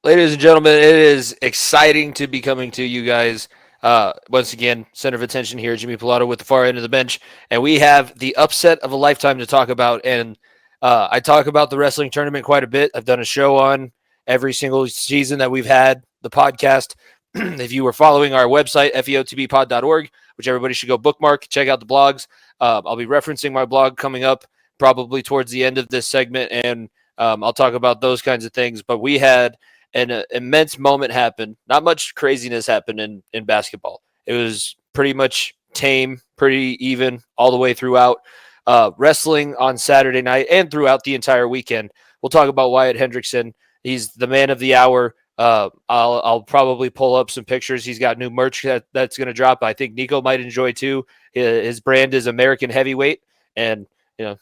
Ladies and gentlemen, it is exciting to be coming to you guys. Once again, center of attention here, Jimmy Pilato with the far end of the bench. And we have the upset of a lifetime to talk about. And I talk about the wrestling tournament quite a bit. I've done a show on every single season that we've had the podcast. If you were following our website, feotbpod.org, which everybody should go bookmark, check out the blogs. I'll be referencing my blog coming up probably towards the end of this segment. And I'll talk about those kinds of things. But we had an immense moment happened. Not much craziness happened in basketball. It was pretty much tame, pretty even all the way throughout. Wrestling on Saturday night and throughout the entire weekend. We'll talk about Wyatt Hendrickson. He's the man of the hour. I'll probably pull up some pictures. He's got new merch that's going to drop. I think Nico might enjoy too. His brand is American Heavyweight, and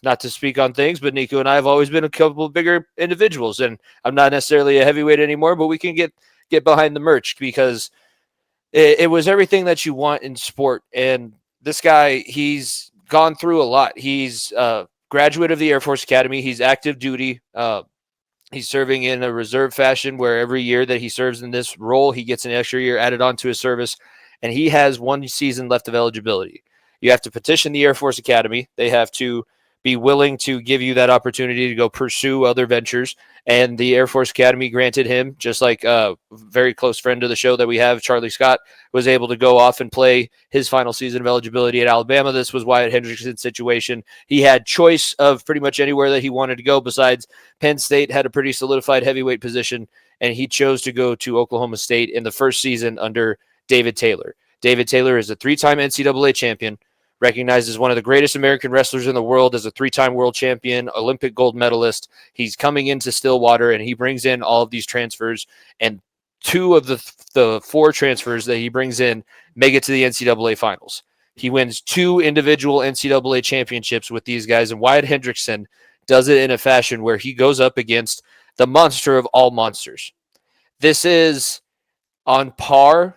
not to speak on things, but Nico and I have always been a couple of bigger individuals, and I'm not necessarily a heavyweight anymore, but we can get behind the merch because it was everything that you want in sport. And this guy, he's gone through a lot. He's a graduate of the Air Force Academy. He's active duty. He's serving in a reserve fashion where every year that he serves in this role, he gets an extra year added onto his service, and he has 1 season left of eligibility. You have to petition the Air Force Academy. They have to be willing to give you that opportunity to go pursue other ventures. And the Air Force Academy granted him, just like a very close friend of the show that we have, Charlie Scott, was able to go off and play his final season of eligibility at Alabama. This was Wyatt Hendrickson's situation. He had choice of pretty much anywhere that he wanted to go besides Penn State, had a pretty solidified heavyweight position, and he chose to go to Oklahoma State in the first season under David Taylor. David Taylor is a 3-time NCAA champion, recognized as one of the greatest American wrestlers in the world, as a 3-time world champion, Olympic gold medalist. He's coming into Stillwater, and he brings in all of these transfers, and 2 of the 4 transfers that he brings in make it to the NCAA finals. He wins 2 individual NCAA championships with these guys, and Wyatt Hendrickson does it in a fashion where he goes up against the monster of all monsters. This is on par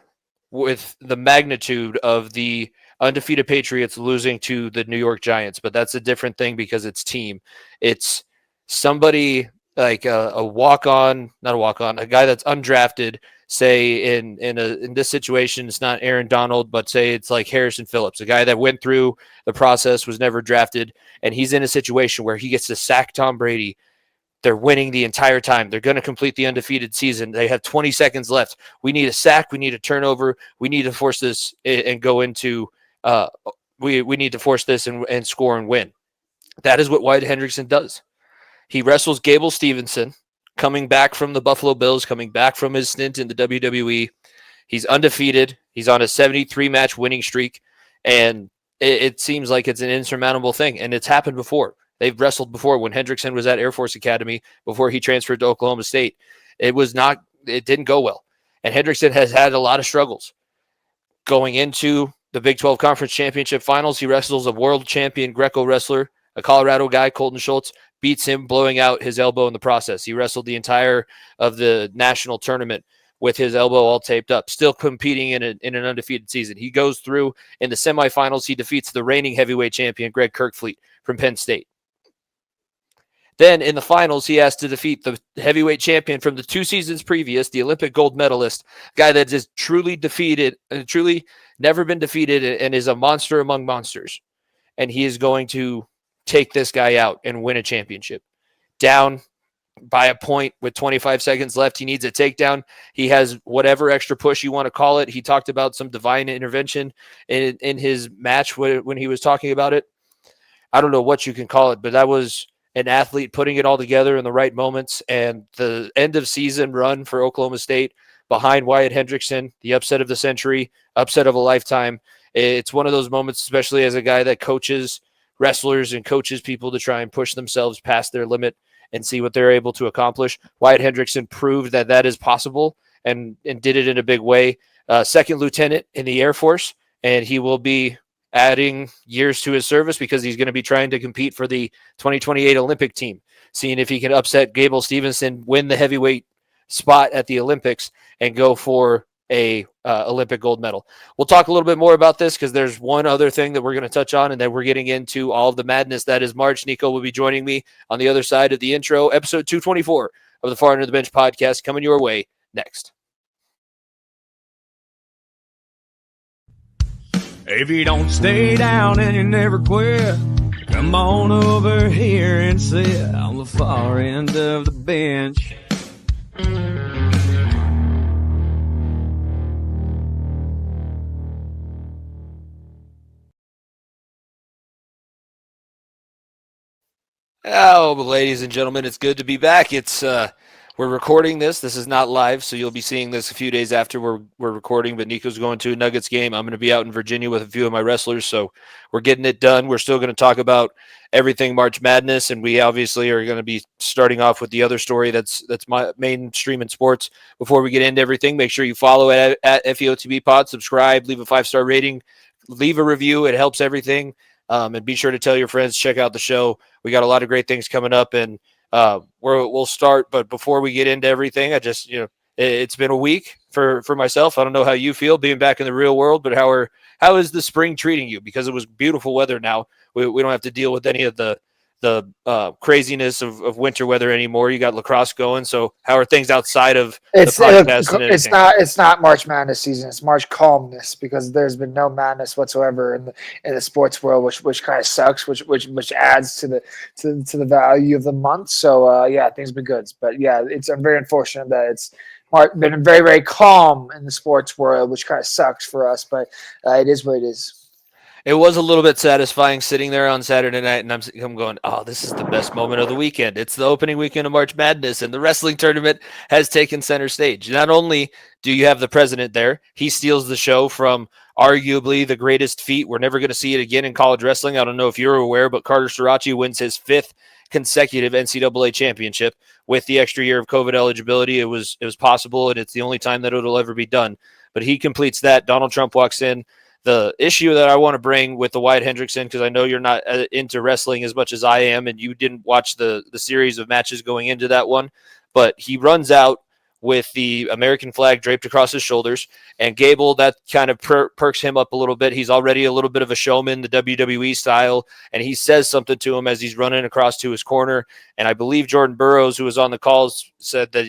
with the magnitude of the undefeated Patriots losing to the New York Giants, but that's a different thing because it's team. It's somebody like a walk-on, not a walk-on, a guy that's undrafted. Say in this situation, it's not Aaron Donald, but say it's like Harrison Phillips, a guy that went through the process, was never drafted, and he's in a situation where he gets to sack Tom Brady. They're winning the entire time. They're going to complete the undefeated season. They have 20 seconds left. We need a sack. We need a turnover. We need to force this and go into we need to force this and score and win. That is what Wyatt Hendrickson does. He wrestles Gable Stevenson, coming back from the Buffalo Bills, coming back from his stint in the WWE. He's undefeated. He's on a 73-match winning streak, and it seems like it's an insurmountable thing, and it's happened before. They've wrestled before when Hendrickson was at Air Force Academy before he transferred to Oklahoma State. It didn't go well, and Hendrickson has had a lot of struggles. Going into the Big 12 Conference Championship Finals, he wrestles a world champion Greco wrestler, a Colorado guy, Colton Schultz, beats him, blowing out his elbow in the process. He wrestled the entire of the national tournament with his elbow all taped up, still competing in an undefeated season. He goes through in the semifinals. He defeats the reigning heavyweight champion, Greg Kirkfleet from Penn State. Then in the finals, he has to defeat the heavyweight champion from the 2 seasons previous, the Olympic gold medalist, guy that is truly never been defeated and is a monster among monsters. And he is going to take this guy out and win a championship. Down by a point with 25 seconds left. He needs a takedown. He has whatever extra push you want to call it. He talked about some divine intervention in his match when he was talking about it. I don't know what you can call it, but that was an athlete putting it all together in the right moments. And the end of season run for Oklahoma State behind Wyatt Hendrickson, the upset of the century, upset of a lifetime. It's one of those moments, especially as a guy that coaches wrestlers and coaches people to try and push themselves past their limit and see what they're able to accomplish. Wyatt Hendrickson proved that is possible and did it in a big way. Second lieutenant in the Air Force, and he will be adding years to his service because he's going to be trying to compete for the 2028 Olympic team, seeing if he can upset Gable Stevenson, win the heavyweight spot at the Olympics, and go for a Olympic gold medal. We'll talk a little bit more about this because there's one other thing that we're going to touch on, and then we're getting into all of the madness that is March. Nico will be joining me on the other side of the intro. Episode 224 of the Far End of the Bench podcast coming your way next. If you don't stay down and you never quit, come on over here and sit on the far end of the bench. Oh, ladies and gentlemen, it's good to be back. We're recording this. This is not live, so you'll be seeing this a few days after we're recording. But Nico's going to a Nuggets game. I'm going to be out in Virginia with a few of my wrestlers, so we're getting it done. We're still going to talk about everything March Madness, and we obviously are going to be starting off with the other story that's my mainstream in sports. Before we get into everything, make sure you follow at FEOTB Pod, subscribe, leave a 5-star rating, leave a review. It helps everything. And be sure to tell your friends, check out the show. We got a lot of great things coming up, and we'll start. But before we get into everything, I just, it's been a week for myself. I don't know how you feel being back in the real world, but how is the spring treating you? Because it was beautiful weather now. We don't have to deal with any of the craziness of winter weather anymore. You got lacrosse going. So how are things outside of the podcast? It's not March Madness season. It's March calmness, because there's been no madness whatsoever in the sports world, which kind of sucks, which adds to the value of the month. So things have been good, but I'm very unfortunate that it's been very, very calm in the sports world, which kind of sucks for us, but it is what it is. It was a little bit satisfying sitting there on Saturday night, and I'm going, oh, this is the best moment of the weekend. It's the opening weekend of March Madness, and the wrestling tournament has taken center stage. Not only do you have the president there, he steals the show from arguably the greatest feat. We're never going to see it again in college wrestling. I don't know if you're aware, but Carter Sirachi wins his 5th consecutive NCAA championship with the extra year of COVID eligibility. It was possible, and it's the only time that it'll ever be done. But he completes that. Donald Trump walks in. The issue that I want to bring with the Wyatt Hendrickson, because I know you're not into wrestling as much as I am, and you didn't watch the series of matches going into that one, but he runs out with the American flag draped across his shoulders, and Gable, that kind of perks him up a little bit. He's already a little bit of a showman, the WWE style, and he says something to him as he's running across to his corner, and I believe Jordan Burroughs, who was on the calls, said that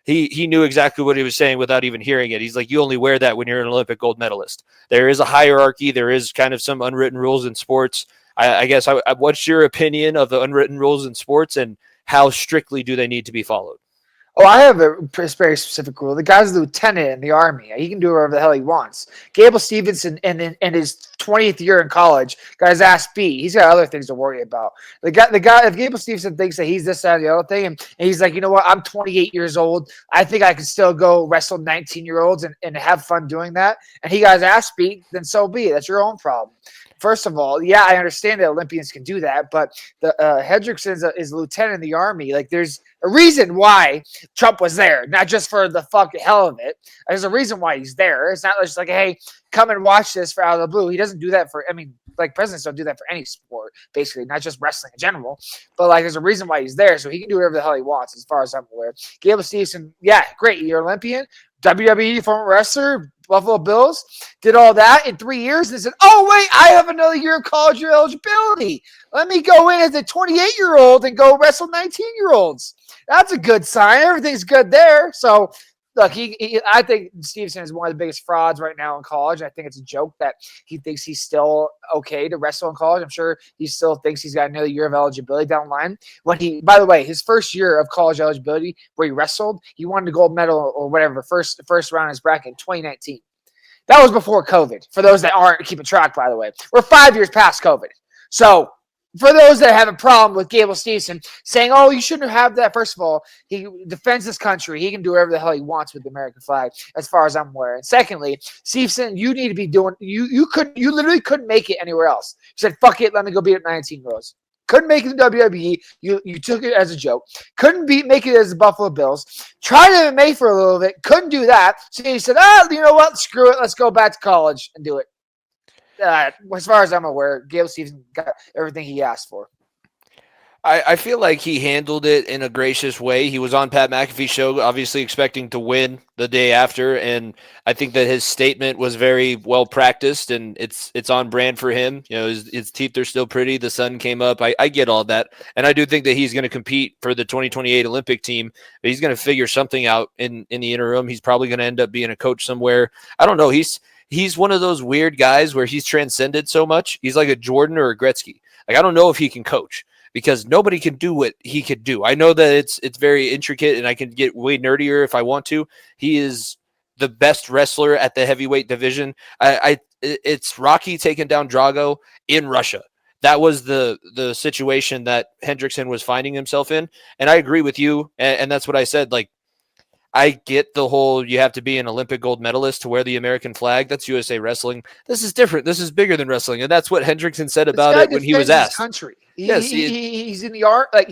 he knew exactly what he was saying without even hearing it. He's like, you only wear that when you're an Olympic gold medalist. There is a hierarchy. There is kind of some unwritten rules in sports. I guess, what's your opinion of the unwritten rules in sports, and how strictly do they need to be followed? Oh, I have a very specific rule. The guy's a lieutenant in the Army. He can do whatever the hell he wants. Gable Stevenson, in his 20th year in college, got his ass beat. He's got other things to worry about. The guy, if Gable Stevenson thinks that he's this, that, and the other thing, and he's like, you know what, I'm 28 years old. I think I can still go wrestle 19-year-olds and have fun doing that, and he got his ass beat, then so be it. That's your own problem. First of all, I understand that Olympians can do that, but the Hendrickson is a lieutenant in the Army. Like, there's a reason why Trump was there, not just for the fucking hell of it. There's a reason why he's there. It's not just like, hey, come and watch this for out of the blue. He doesn't do that for, presidents don't do that for any sport, basically, not just wrestling in general. But, there's a reason why he's there, so he can do whatever the hell he wants, as far as I'm aware. Gable Stevenson, great. You're an Olympian, WWE former wrestler, Buffalo Bills, did all that in 3 years, and said, oh, wait, I have another year of college eligibility. Let me go in as a 28-year-old and go wrestle 19-year-olds. That's a good sign. Everything's good there. So, look, I think Stevenson is one of the biggest frauds right now in college. I think it's a joke that he thinks he's still okay to wrestle in college. I'm sure he still thinks he's got another year of eligibility down the line. By the way, his first year of college eligibility where he wrestled, he won the gold medal or whatever, first round in his bracket in 2019. That was before COVID. For those that aren't keeping track, by the way, we're 5 years past COVID. So, for those that have a problem with Gable Stevenson saying, oh, you shouldn't have that, first of all, he defends this country. He can do whatever the hell he wants with the American flag, as far as I'm aware. And secondly, Stevenson, you need to be doing – you literally couldn't make it anywhere else. You said, fuck it, let me go beat up 19-year-olds. Couldn't make it in WWE. You took it as a joke. Couldn't make it as the Buffalo Bills. Tried MMA for a little bit. Couldn't do that. So he said, you know what? Screw it. Let's go back to college and do it. As far as I'm aware, Gable Stevenson got everything he asked for. I feel like he handled it in a gracious way. He was on Pat McAfee's show, obviously expecting to win the day after, and I think that his statement was very well practiced, and it's on brand for him. You know, his teeth are still pretty. The sun came up. I get all that, and I do think that he's going to compete for the 2028 Olympic team. But he's going to figure something out in the interim. He's probably going to end up being a coach somewhere. I don't know. He's one of those weird guys where he's transcended so much. He's like a Jordan or a Gretzky. Like I don't know if he can coach because nobody can do what he could do. I know that it's very intricate and I can get way nerdier if I want to. He is the best wrestler at the heavyweight division. It's Rocky taking down Drago in Russia. That was the situation that Hendrickson was finding himself in. And I agree with you. And that's what I said. Like, I get the whole you have to be an Olympic gold medalist to wear the American flag. That's USA Wrestling. This is different. This is bigger than wrestling. And that's what Hendrickson said about it when he was asked. Country. Yes, He's in the art. Like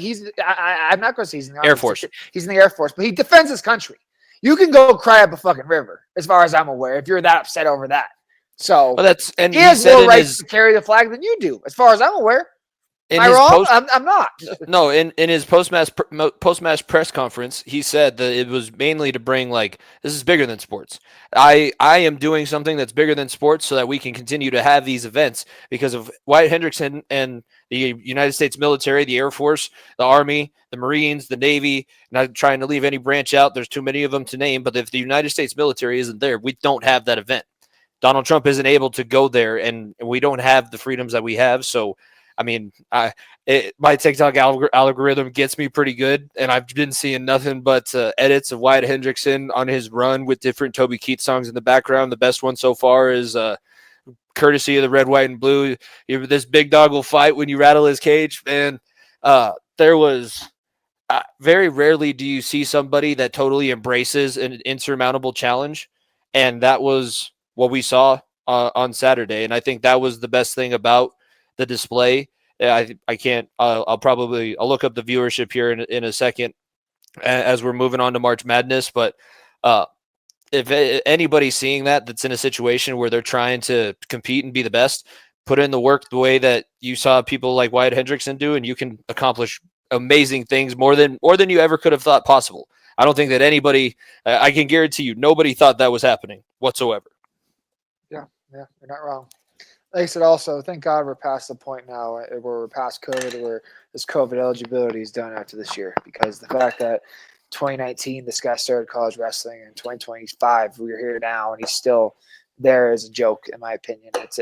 I'm not going to say he's in the Air Force. He's in the Air Force, but he defends his country. You can go cry up a fucking river, as far as I'm aware, if you're that upset over that. So and he has more rights to carry the flag than you do, as far as I'm aware. Am I wrong? I'm not. No, in his post-match press conference, he said that it was mainly to bring this is bigger than sports. I am doing something that's bigger than sports so that we can continue to have these events because of Wyatt Hendrickson and the United States military, the Air Force, the Army, the Marines, the Navy. Not trying to leave any branch out. There's too many of them to name. But if the United States military isn't there, we don't have that event. Donald Trump isn't able to go there, and we don't have the freedoms that we have. So, I mean, my TikTok algorithm gets me pretty good, and I've been seeing nothing but edits of Wyatt Hendrickson on his run with different Toby Keith songs in the background. The best one so far is courtesy of the Red, White, and Blue. This big dog will fight when you rattle his cage. And there was very rarely do you see somebody that totally embraces an insurmountable challenge, and that was what we saw on Saturday. And I think that was the best thing about the display. I can't. I'll look up the viewership here in a second as we're moving on to March Madness. But if anybody's seeing that's in a situation where they're trying to compete and be the best, put in the work the way that you saw people like Wyatt Hendrickson do, and you can accomplish amazing things more than you ever could have thought possible. I don't think that anybody. I can guarantee you, nobody thought that was happening whatsoever. Yeah, you're not wrong. Like I said, also, thank God we're past the point now where we're past COVID, where this COVID eligibility is done after this year. Because the fact that 2019, this guy started college wrestling, and 2025, we're here now, and he's still there is a joke, in my opinion. It's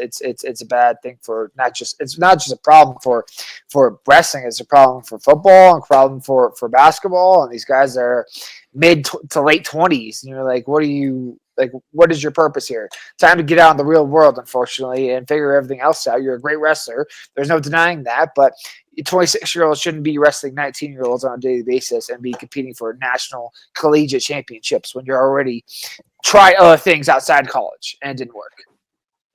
a bad thing for it's not just a problem for wrestling. It's a problem for football and a problem for basketball. And these guys are mid to late 20s, and you're like, what is your purpose here? Time to get out in the real world, unfortunately, and figure everything else out. You're a great wrestler. There's no denying that, but 26-year-olds shouldn't be wrestling 19-year-olds on a daily basis and be competing for national collegiate championships when you're already tried other things outside college and it didn't work.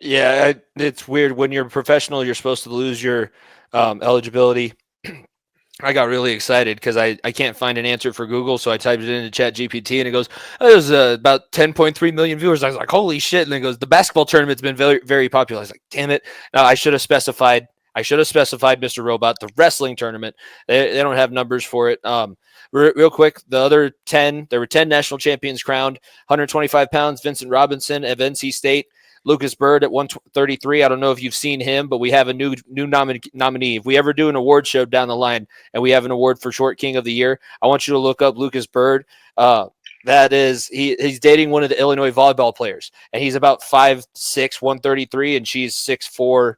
Yeah, it's weird. When you're a professional, you're supposed to lose your eligibility. I got really excited because I can't find an answer for Google, so I typed it into ChatGPT, and it goes, there's about 10.3 million viewers. I was like, holy shit. And it goes, the basketball tournament's been very, very popular. I was like, damn it. No, I should have specified, Mr. Robot, the wrestling tournament. They don't have numbers for it. Real quick, the other 10, there were 10 national champions crowned, 125 pounds, Vincent Robinson of NC State. Lucas Bird at 133. I don't know if you've seen him, but we have a new nominee. If we ever do an award show down the line and we have an award for Short King of the Year, I want you to look up Lucas Bird. That is, he's dating one of the Illinois volleyball players, and he's about 5'6", 133, and she's 6'4".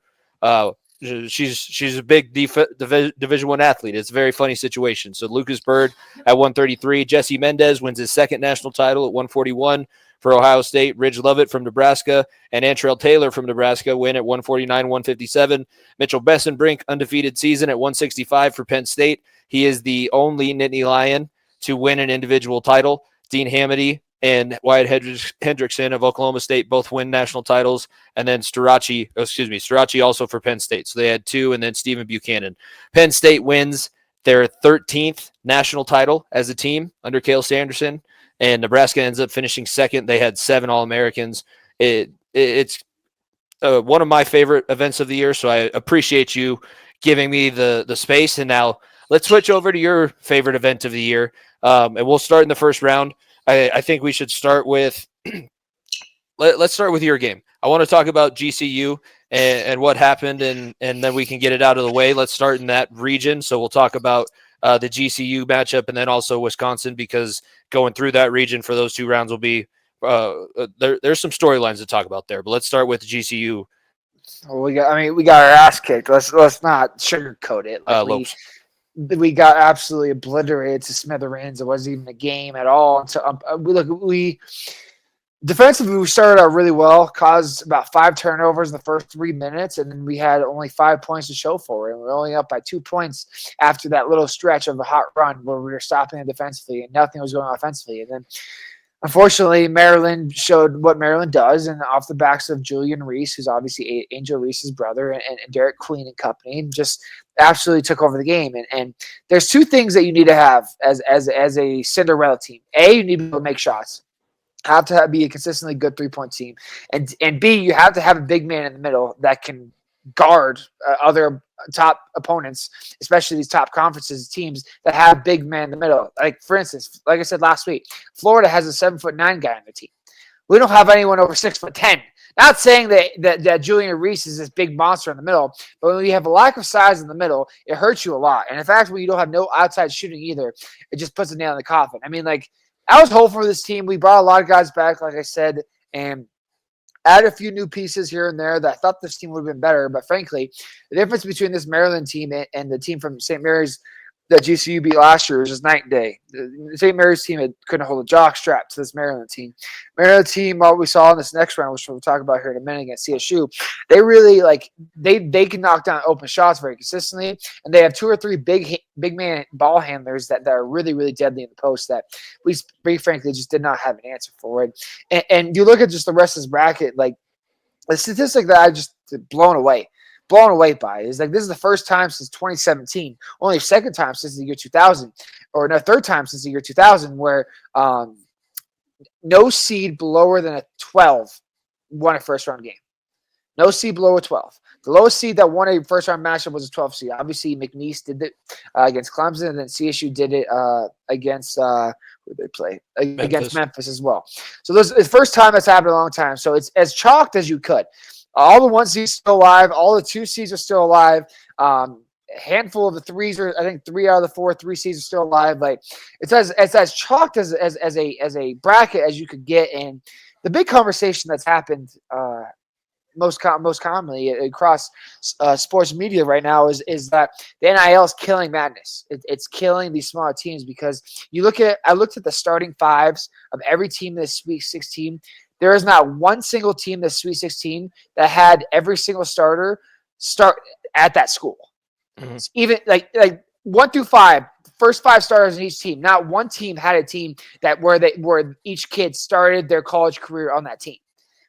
She's a big Division I athlete. It's a very funny situation. So Lucas Bird at 133. Jesse Mendez wins his second national title at 141. For Ohio State, Ridge Lovett from Nebraska and Antrell Taylor from Nebraska win at 149, 157. Mitchell Bessenbrink, undefeated season at 165 for Penn State. He is the only Nittany Lion to win an individual title. Dean Hamady and Wyatt Hendrickson of Oklahoma State both win national titles. And then Strachey also for Penn State. So they had two, and then Stephen Buchanan. Penn State wins their 13th national title as a team under Cale Sanderson. And Nebraska ends up finishing second. They had 7 All-Americans. It's one of my favorite events of the year, so I appreciate you giving me the space. And now let's switch over to your favorite event of the year, and we'll start in the first round. I think we should start with let's start with your game. I want to talk about GCU and what happened, and then we can get it out of the way. Let's start in that region. So we'll talk about the GCU matchup and then also Wisconsin, because going through that region for those 2 rounds will be there's some storylines to talk about there. But let's start with GCU. Well, we got our ass kicked. Let's not sugarcoat it. Like Lopes. we got absolutely obliterated to smithereens. It wasn't even a game at all. And so we defensively, we started out really well, caused about 5 turnovers in the first 3 minutes, and then we had only 5 points to show for it. And we were only up by 2 points after that little stretch of a hot run where we were stopping it defensively and nothing was going offensively. And then, unfortunately, Maryland showed what Maryland does, and off the backs of Julian Reese, who's obviously Angel Reese's brother, and Derek Queen and company, and just absolutely took over the game. And there's 2 things that you need to have as a Cinderella team. A, you need to be able to make shots. Have to be a consistently good 3-point team, and B, you have to have a big man in the middle that can guard other top opponents, especially these top conferences teams that have big men in the middle. Like, for instance, like I said last week, Florida has a 7'9" guy on their team. We don't have anyone over 6'10". Not saying that Julian Reese is this big monster in the middle, but when you have a lack of size in the middle, it hurts you a lot. And in fact, when you don't have no outside shooting either, it just puts a nail in the coffin. I mean, like, I was hopeful for this team. We brought a lot of guys back, like I said, and added a few new pieces here and there that I thought this team would have been better. But frankly, the difference between this Maryland team and the team from St. Mary's that GCU beat last year was just night and day. The St. Mary's team couldn't hold a jock strap to this Maryland team. Maryland team, what we saw in this next round, which we'll talk about here in a minute against CSU, they really they can knock down open shots very consistently, and they have 2 or 3 big man ball handlers that are really, really deadly in the post that we frankly just did not have an answer for it. And you look at just the rest of this bracket, like the statistic that I just blown away by is like this is the first time since 2017, only second time since the year 2000, or no, third time since the year 2000, where no seed lower than a 12 won a first round game. No seed below a 12. The lowest seed that won a first round matchup was a 12 seed. Obviously, McNeese did it against Clemson, and then CSU did it against who did they play? Against Memphis as well. So this is the first time that's happened in a long time. So it's as chalked as you could. All the 1 seeds still alive. All the 2 seeds are still alive. A handful of the 3s are, I think, 3 out of the 4 3 seeds are still alive. Like it's as chalked as a bracket as you could get. And the big conversation that's happened most commonly across sports media right now is that the NIL is killing madness. It's killing these smaller teams because I looked at the starting 5s of every team in this Sweet 16. There is not one single team this Sweet 16 that had every single starter start at that school. Mm-hmm. Even like 1 through 5, first 5 starters in each team. Not one team had a team that where each kid started their college career on that team,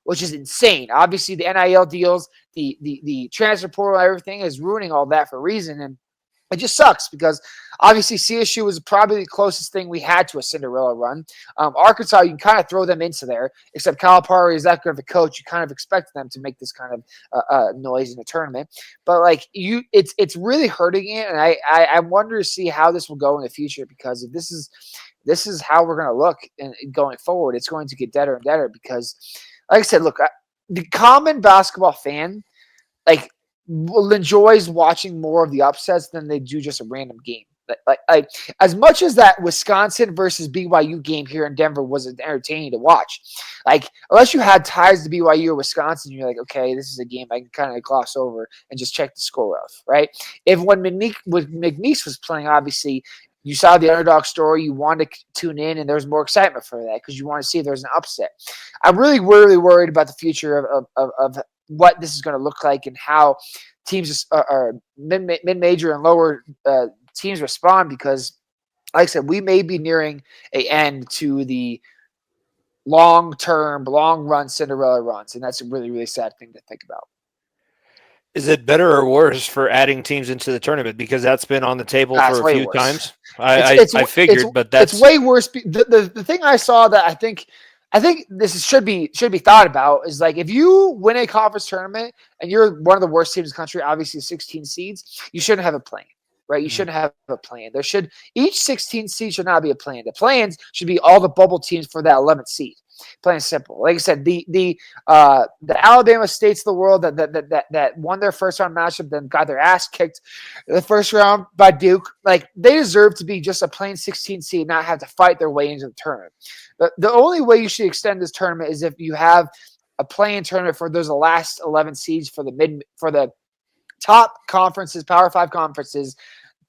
which is insane. Obviously, the NIL deals, the transfer portal, everything is ruining all that for a reason, and it just sucks because obviously CSU was probably the closest thing we had to a Cinderella run. Arkansas, you can kind of throw them into there, except Calipari is that good of a coach. You kind of expect them to make this kind of noise in the tournament. But it's really hurting it, and I wonder to see how this will go in the future because if this is how we're going to look going forward, it's going to get deader and deader because, like I said, look, the common basketball fan, enjoys watching more of the upsets than they do just a random game. Like as much as that Wisconsin versus BYU game here in Denver was entertaining to watch, unless you had ties to BYU or Wisconsin, you're like, okay, this is a game I can kind of gloss over and just check the score of, right? When McNeese was playing, obviously, you saw the underdog story, you wanted to tune in, and there was more excitement for that because you want to see if there's an upset. I'm really, really worried about the future of what this is going to look like and how teams are mid-major and lower teams respond because, like I said, we may be nearing an end to the long-term, long-run Cinderella runs, and that's a really, really sad thing to think about. Is it better or worse for adding teams into the tournament? Because that's been on the table for a few times. I figured, but it's way worse. The thing I saw that I think this should be thought about is if you win a conference tournament and you're one of the worst teams in the country, obviously 16 seeds, you shouldn't have a play. right? You shouldn't have a plan. There should each 16 seed should not be a plan. The plans should be all the bubble teams for that 11th seed. Plain and simple. Like I said, the Alabama States of the world that won their first round matchup, then got their ass kicked in the first round by Duke. Like they deserve to be just a plain 16 seed, not have to fight their way into the tournament. The only way you should extend this tournament is if you have a play-in tournament for those last 11 seeds for the top conferences, Power 5 conferences,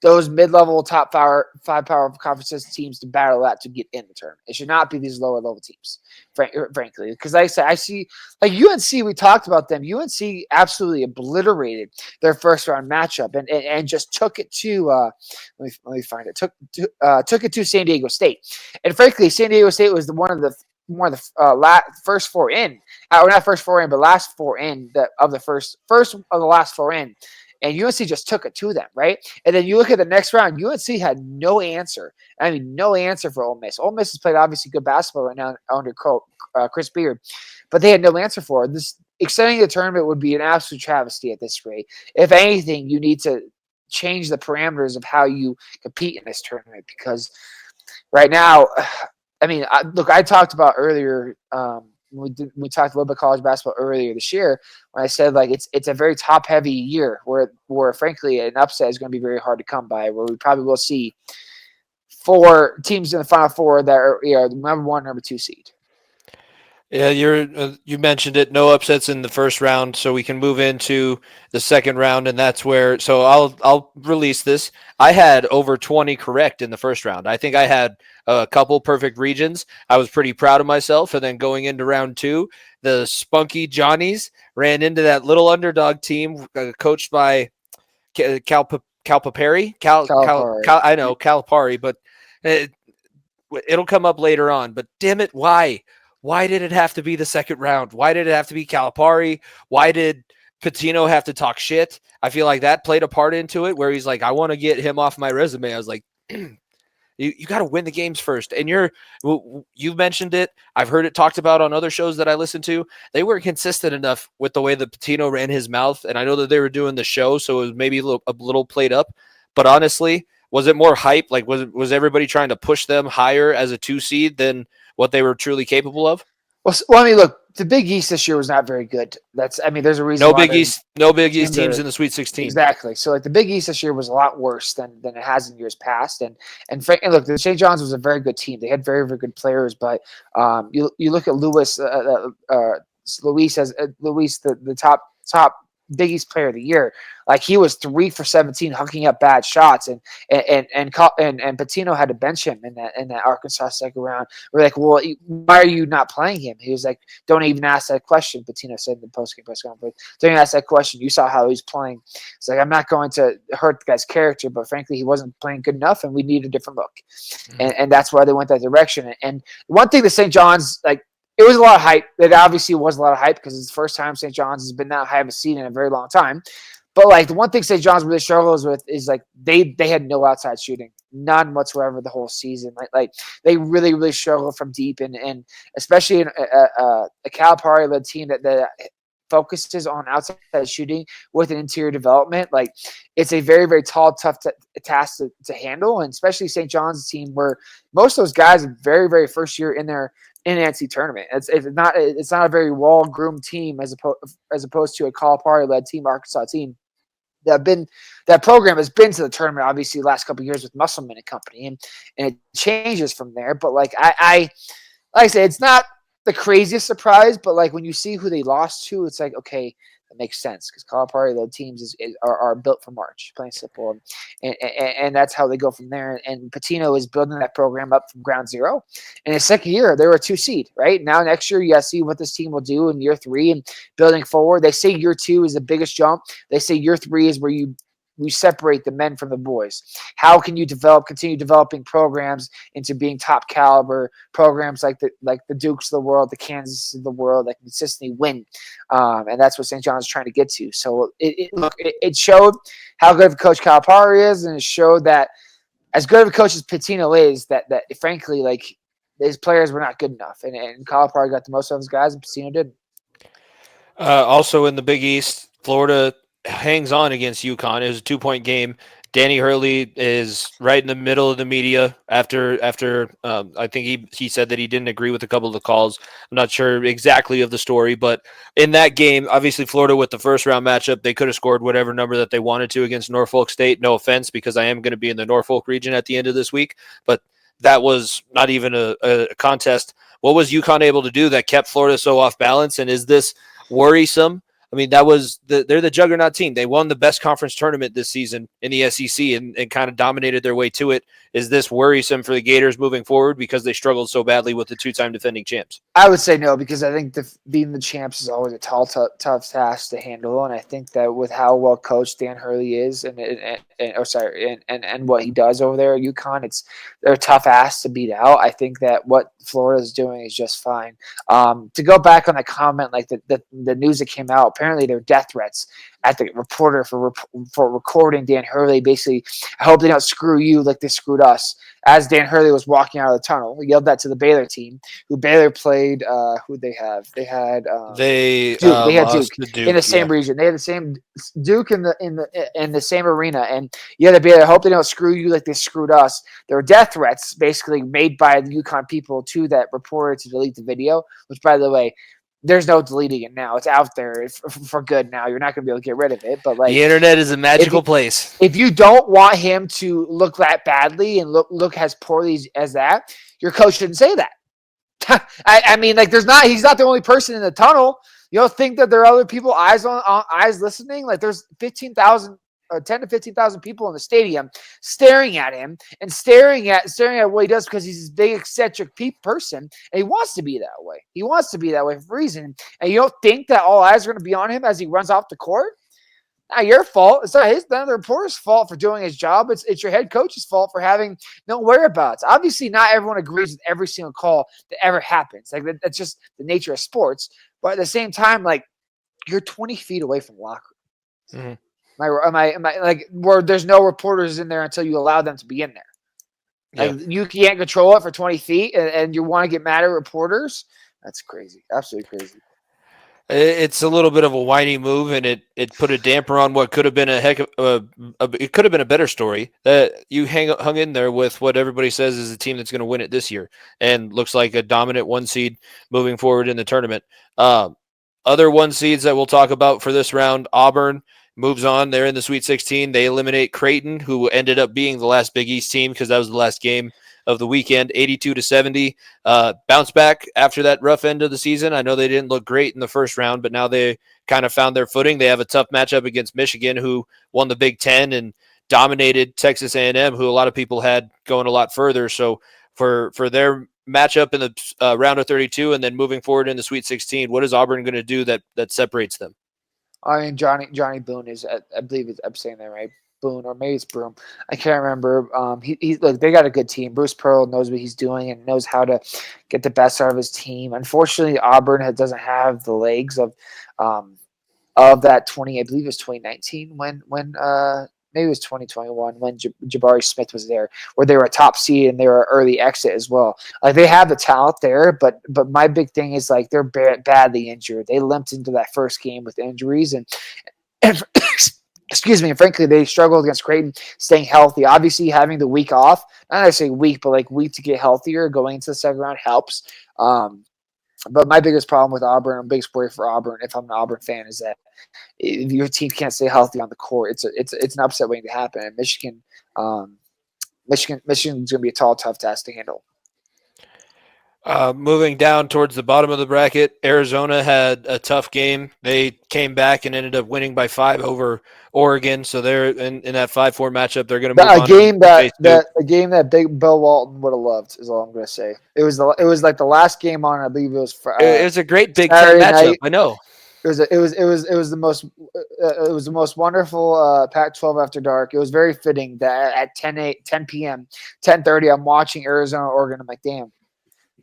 those mid-level top five power conferences teams to battle that to get in the tournament. It should not be these lower level teams, frankly. Because like I said, I see like UNC, we talked about them. UNC absolutely obliterated their first round matchup and just took it to let me find it. Took it to San Diego State. And frankly, San Diego State was one of the first four in, or not first four in, but last four in of the last four in. And UNC just took it to them, right? And then you look at the next round, UNC had no answer. I mean, no answer for Ole Miss. Ole Miss has played obviously good basketball right now under Chris Beard, but they had no answer for it. This extending the tournament would be an absolute travesty at this rate. If anything, you need to change the parameters of how you compete in this tournament because right now, I mean, I talked about earlier. We talked a little bit college basketball earlier this year when I said like it's a very top heavy year where frankly an upset is going to be very hard to come by, where we probably will see 4 teams in the Final Four that are the number 1, number 2 seed. Yeah, you mentioned it. No upsets in the first round, so we can move into the second round, and that's where. So I'll release this. I had over 20 correct in the first round. I think I had a couple perfect regions. I was pretty proud of myself, and then going into round 2, the spunky Johnnies ran into that little underdog team coached by Calipari. I know Calipari, but it'll come up later on. But damn it, why? Why did it have to be the second round? Why did it have to be Calipari? Why did Pitino have to talk shit? I feel like that played a part into it where he's like, I want to get him off my resume. I was like, you got to win the games first. And you've mentioned it. I've heard it talked about on other shows that I listen to. They weren't consistent enough with the way that Pitino ran his mouth. And I know that they were doing the show, so it was maybe a little played up. But honestly, was it more hype? Like, was everybody trying to push them higher as a 2 seed than what they were truly capable of? Well, I mean, look, the Big East this year was not very good. There's a reason. No Big East teams in the Sweet 16. Exactly. So, like, the Big East this year was a lot worse than it has in years past. And look, the St. John's was a very good team. They had very, very good players, but you look at Luis, the top Big East player of the year. Like he was 3 for 17, hooking up bad shots, and Pitino had to bench him in that Arkansas second round. We're like, well, why are you not playing him? He was like, don't even ask that question. Pitino said in the post-game press conference, don't even ask that question. You saw how he was playing. It's like, I'm not going to hurt the guy's character, but frankly, he wasn't playing good enough, and we need a different look. Mm-hmm. And that's why they went that direction. And one thing that St. John's, like, it was a lot of hype. It obviously was a lot of hype because it's the first time St. John's has been that high of a seed in a very long time. But like the one thing St. John's really struggles with is like they had no outside shooting, none whatsoever the whole season. Like they really, really struggle from deep, and especially in a Calipari led team that focuses on outside shooting with an interior development. Like it's a very, very tall, tough task to handle, and especially St. John's team where most of those guys are very, very first year in their NCAA tournament. It's not a very well groomed team as opposed to a Calipari led team, Arkansas team. That program has been to the tournament obviously the last couple of years with Musselman and company, and it changes from there. But like I say, it's not the craziest surprise, but like when you see who they lost to, it's like, okay, that makes sense because Calipari led teams are built for March, plain simple, and that's how they go from there. And Pitino is building that program up from ground zero. In his second year, they were a 2 seed, right? Now next year, you got to see what this team will do in year 3 and building forward. They say year 2 is the biggest jump. They say year 3 is where we separate the men from the boys. How can you continue developing programs into being top caliber programs like the Dukes of the world, the Kansas of the world that consistently win? And that's what St. John's is trying to get to. So it showed how good of a coach Calipari is, and it showed that as good of a coach as Pitino is, that frankly, like his players were not good enough. And Calipari got the most of his guys, and Pitino didn't. Also in the Big East, Florida hangs on against UConn. It was a 2-point game. Danny Hurley is right in the middle of the media after I think he said that he didn't agree with a couple of the calls. I'm not sure exactly of the story, but in that game, obviously Florida with the first round matchup, they could have scored whatever number that they wanted to against Norfolk State. No offense, because I am going to be in the Norfolk region at the end of this week, but that was not even a contest. What was UConn able to do that kept Florida so off balance? And is this worrisome? I mean, they're the juggernaut team. They won the best conference tournament this season in the SEC and kind of dominated their way to it. Is this worrisome for the Gators moving forward because they struggled so badly with the two-time defending champs? I would say no, because I think being the champs is always a tough task to handle, and I think that with how well coached Dan Hurley is, and what he does over there at UConn, they're a tough ass to beat out. I think that what Florida is doing is just fine. To go back on the comment, like the news that came out, apparently there are death threats at the reporter for recording Dan Hurley. Basically, I hope they don't screw you like they screwed us. As Dan Hurley was walking out of the tunnel, he yelled that to the Baylor team, who Baylor played. Who'd they have? They had Duke. They had Duke in the same region. They had the same Duke in the same arena. And the Baylor, I hope they don't screw you like they screwed us. There were death threats basically made by the UConn people to that reporter to delete the video. Which, by the way, there's no deleting it now. It's out there for good now. You're not going to be able to get rid of it. But like, the internet is a magical place. If you don't want him to look that badly and look as poorly as that, your coach shouldn't say that. I mean, like, he's not the only person in the tunnel. You don't think that there are other people eyes listening? Like, there's 10 to 15,000 people in the stadium staring at him and staring at what he does, because he's this big eccentric person and he wants to be that way. He wants to be that way for a reason. And you don't think that all eyes are going to be on him as he runs off the court? Not your fault. It's not the reporter's fault for doing his job. It's your head coach's fault for having no whereabouts. Obviously, not everyone agrees with every single call that ever happens. Like, that's just the nature of sports. But at the same time, like, you're 20 feet away from the locker room. Mm-hmm. Am I like, where there's no reporters in there until you allow them to be in there? Like, you can't control it for 20 feet and you want to get mad at reporters? That's crazy. Absolutely crazy. It's a little bit of a whiny move, and it put a damper on what could have been it could have been a better story. That you hung in there with what everybody says is the team that's going to win it this year, and looks like a dominant one seed moving forward in the tournament. Other one seeds that we'll talk about for this round: Auburn moves on. They're in the Sweet 16. They eliminate Creighton, who ended up being the last Big East team because that was the last game of the weekend, 82-70. Bounce back after that rough end of the season. I know they didn't look great in the first round, but now they kind of found their footing. They have a tough matchup against Michigan, who won the Big Ten and dominated Texas A&M, who a lot of people had going a lot further. So for their matchup in the round of 32 and then moving forward in the Sweet 16, what is Auburn going to do that separates them? I mean, Johnny Boone is, I believe I'm saying that right. Boone, or maybe it's Broom. I can't remember. Look, they got a good team. Bruce Pearl knows what he's doing and knows how to get the best out of his team. Unfortunately, Auburn doesn't have the legs of that 20. I believe it was 2019 when maybe it was 2021 when Jabari Smith was there, where they were a top seed and they were an early exit as well. Like, they have the talent there, but my big thing is, like, they're badly injured. They limped into that first game with injuries and excuse me, and frankly, they struggled against Creighton staying healthy. Obviously, having the week off, not necessarily week, but like week to get healthier going into the second round helps. But my biggest problem with Auburn, biggest worry for Auburn, if I'm an Auburn fan, is that if your team can't stay healthy on the court, it's an upset waiting to happen. And Michigan's going to be a tough task to handle. Moving down towards the bottom of the bracket, Arizona had a tough game. They came back and ended up winning by 5 over Oregon. So they're in that 5-4 matchup. They're going to move on. A game that Big Bill Walton would have loved is all I'm going to say. It was like the last game on. I believe it was. It was a great Big Ten matchup. Night. I know. It was the most wonderful Pac-12 after dark. It was very fitting that at 10 p.m., 10:30, I'm watching Arizona, Oregon. I'm like, damn.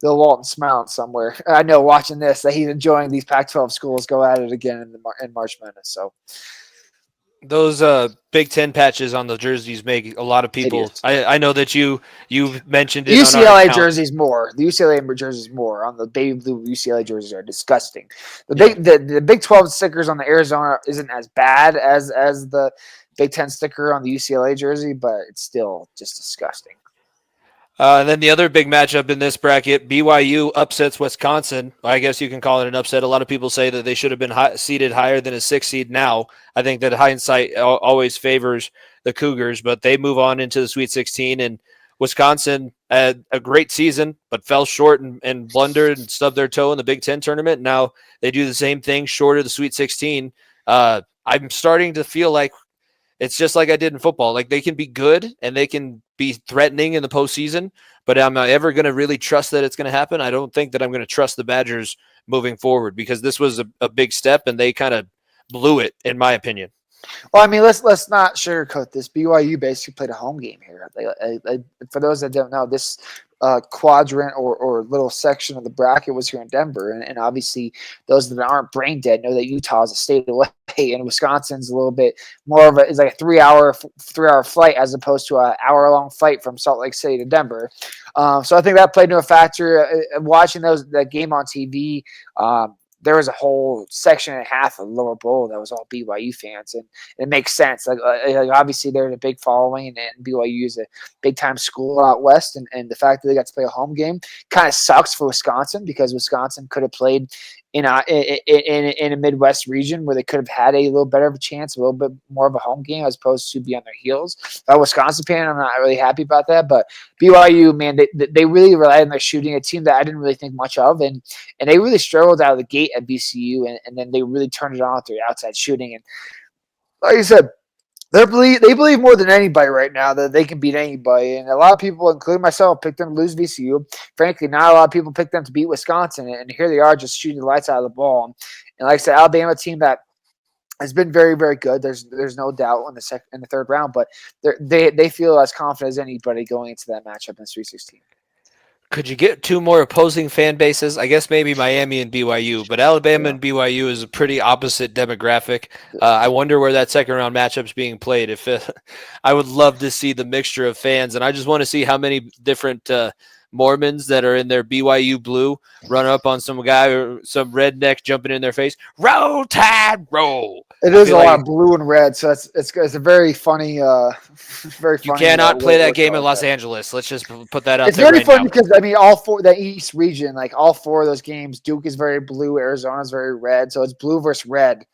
Bill Walton smiling somewhere. I know, watching this, that he's enjoying these Pac-12 schools go at it again in March Madness. So those Big Ten patches on the jerseys make a lot of people. I know that you've mentioned it. The UCLA jerseys more. The UCLA jerseys more on the baby blue UCLA jerseys are disgusting. The Big 12 stickers on the Arizona isn't as bad as the Big Ten sticker on the UCLA jersey, but it's still just disgusting. And then the other big matchup in this bracket, BYU upsets Wisconsin. I guess you can call it an upset. A lot of people say that they should have been seeded higher than a 6 seed now. I think that hindsight always favors the Cougars, but they move on into the Sweet 16. And Wisconsin had a great season, but fell short and blundered and stubbed their toe in the Big Ten tournament. Now they do the same thing short of the Sweet 16. I'm starting to feel like it's just like I did in football. Like they can be good and they can be threatening in the postseason, but am I ever going to really trust that it's going to happen? I don't think that I'm going to trust the Badgers moving forward because this was a big step and they kind of blew it, in my opinion. Well, I mean, let's not sugarcoat this. BYU basically played a home game here. For those that don't know, this quadrant or little section of the bracket was here in Denver, and obviously those that aren't brain dead know that Utah is a state away, and Wisconsin's a little bit more of it's like a 3-hour flight as opposed to an hour-long flight from Salt Lake City to Denver. So I think that played into a factor. Watching that game on TV. There was a whole section and a half of Lower Bowl that was all BYU fans, and it makes sense. Like obviously, they're in a big following, and BYU is a big time school out west, and the fact that they got to play a home game kind of sucks for Wisconsin because Wisconsin could have played in a Midwest region where they could have had a little better of a chance, a little bit more of a home game as opposed to be on their heels. Wisconsin fan, I'm not really happy about that, but BYU, man, they really relied on their shooting, a team that I didn't really think much of, and they really struggled out of the gate at VCU, and then they really turned it on with their outside shooting. And like I said, they believe more than anybody right now that they can beat anybody. And a lot of people, including myself, picked them to lose VCU. Frankly, not a lot of people picked them to beat Wisconsin, and here they are just shooting the lights out of the ball. And like I said, Alabama, a team that has been very, very good. There's no doubt in the third round, but they feel as confident as anybody going into that matchup in the Sweet 16. Could you get two more opposing fan bases? I guess maybe Miami and BYU, but Alabama and BYU is a pretty opposite demographic. I wonder where that second round matchup's being played. I would love to see the mixture of fans, and I just want to see how many different Mormons that are in their BYU blue run up on some guy or some redneck jumping in their face. Roll Tide, roll! It is a lot of blue and red, so it's a very funny, very funny. You cannot play that game in Los Angeles. Let's just put that out there. It's very funny because I mean, all four that East region, like all four of those games, Duke is very blue, Arizona is very red, so it's blue versus red.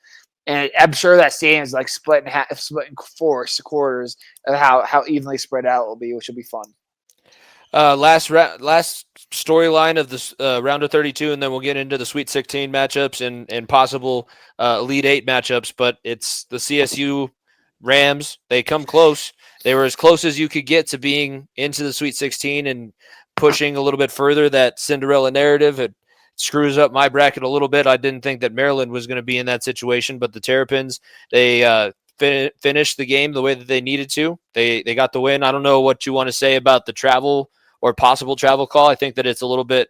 And I'm sure that stadium is like split in four quarters of how evenly spread out it will be, which will be fun. Last storyline of this round of 32, and then we'll get into the Sweet 16 matchups and possible Elite 8 matchups. But it's the CSU Rams. They come close. They were as close as you could get to being into the Sweet 16 and pushing a little bit further that Cinderella narrative. It screws up my bracket a little bit. I didn't think that Maryland was going to be in that situation, but the Terrapins, they finished the game the way that they needed to. They got the win. I don't know what you want to say about the travel or possible travel call. I think that it's a little bit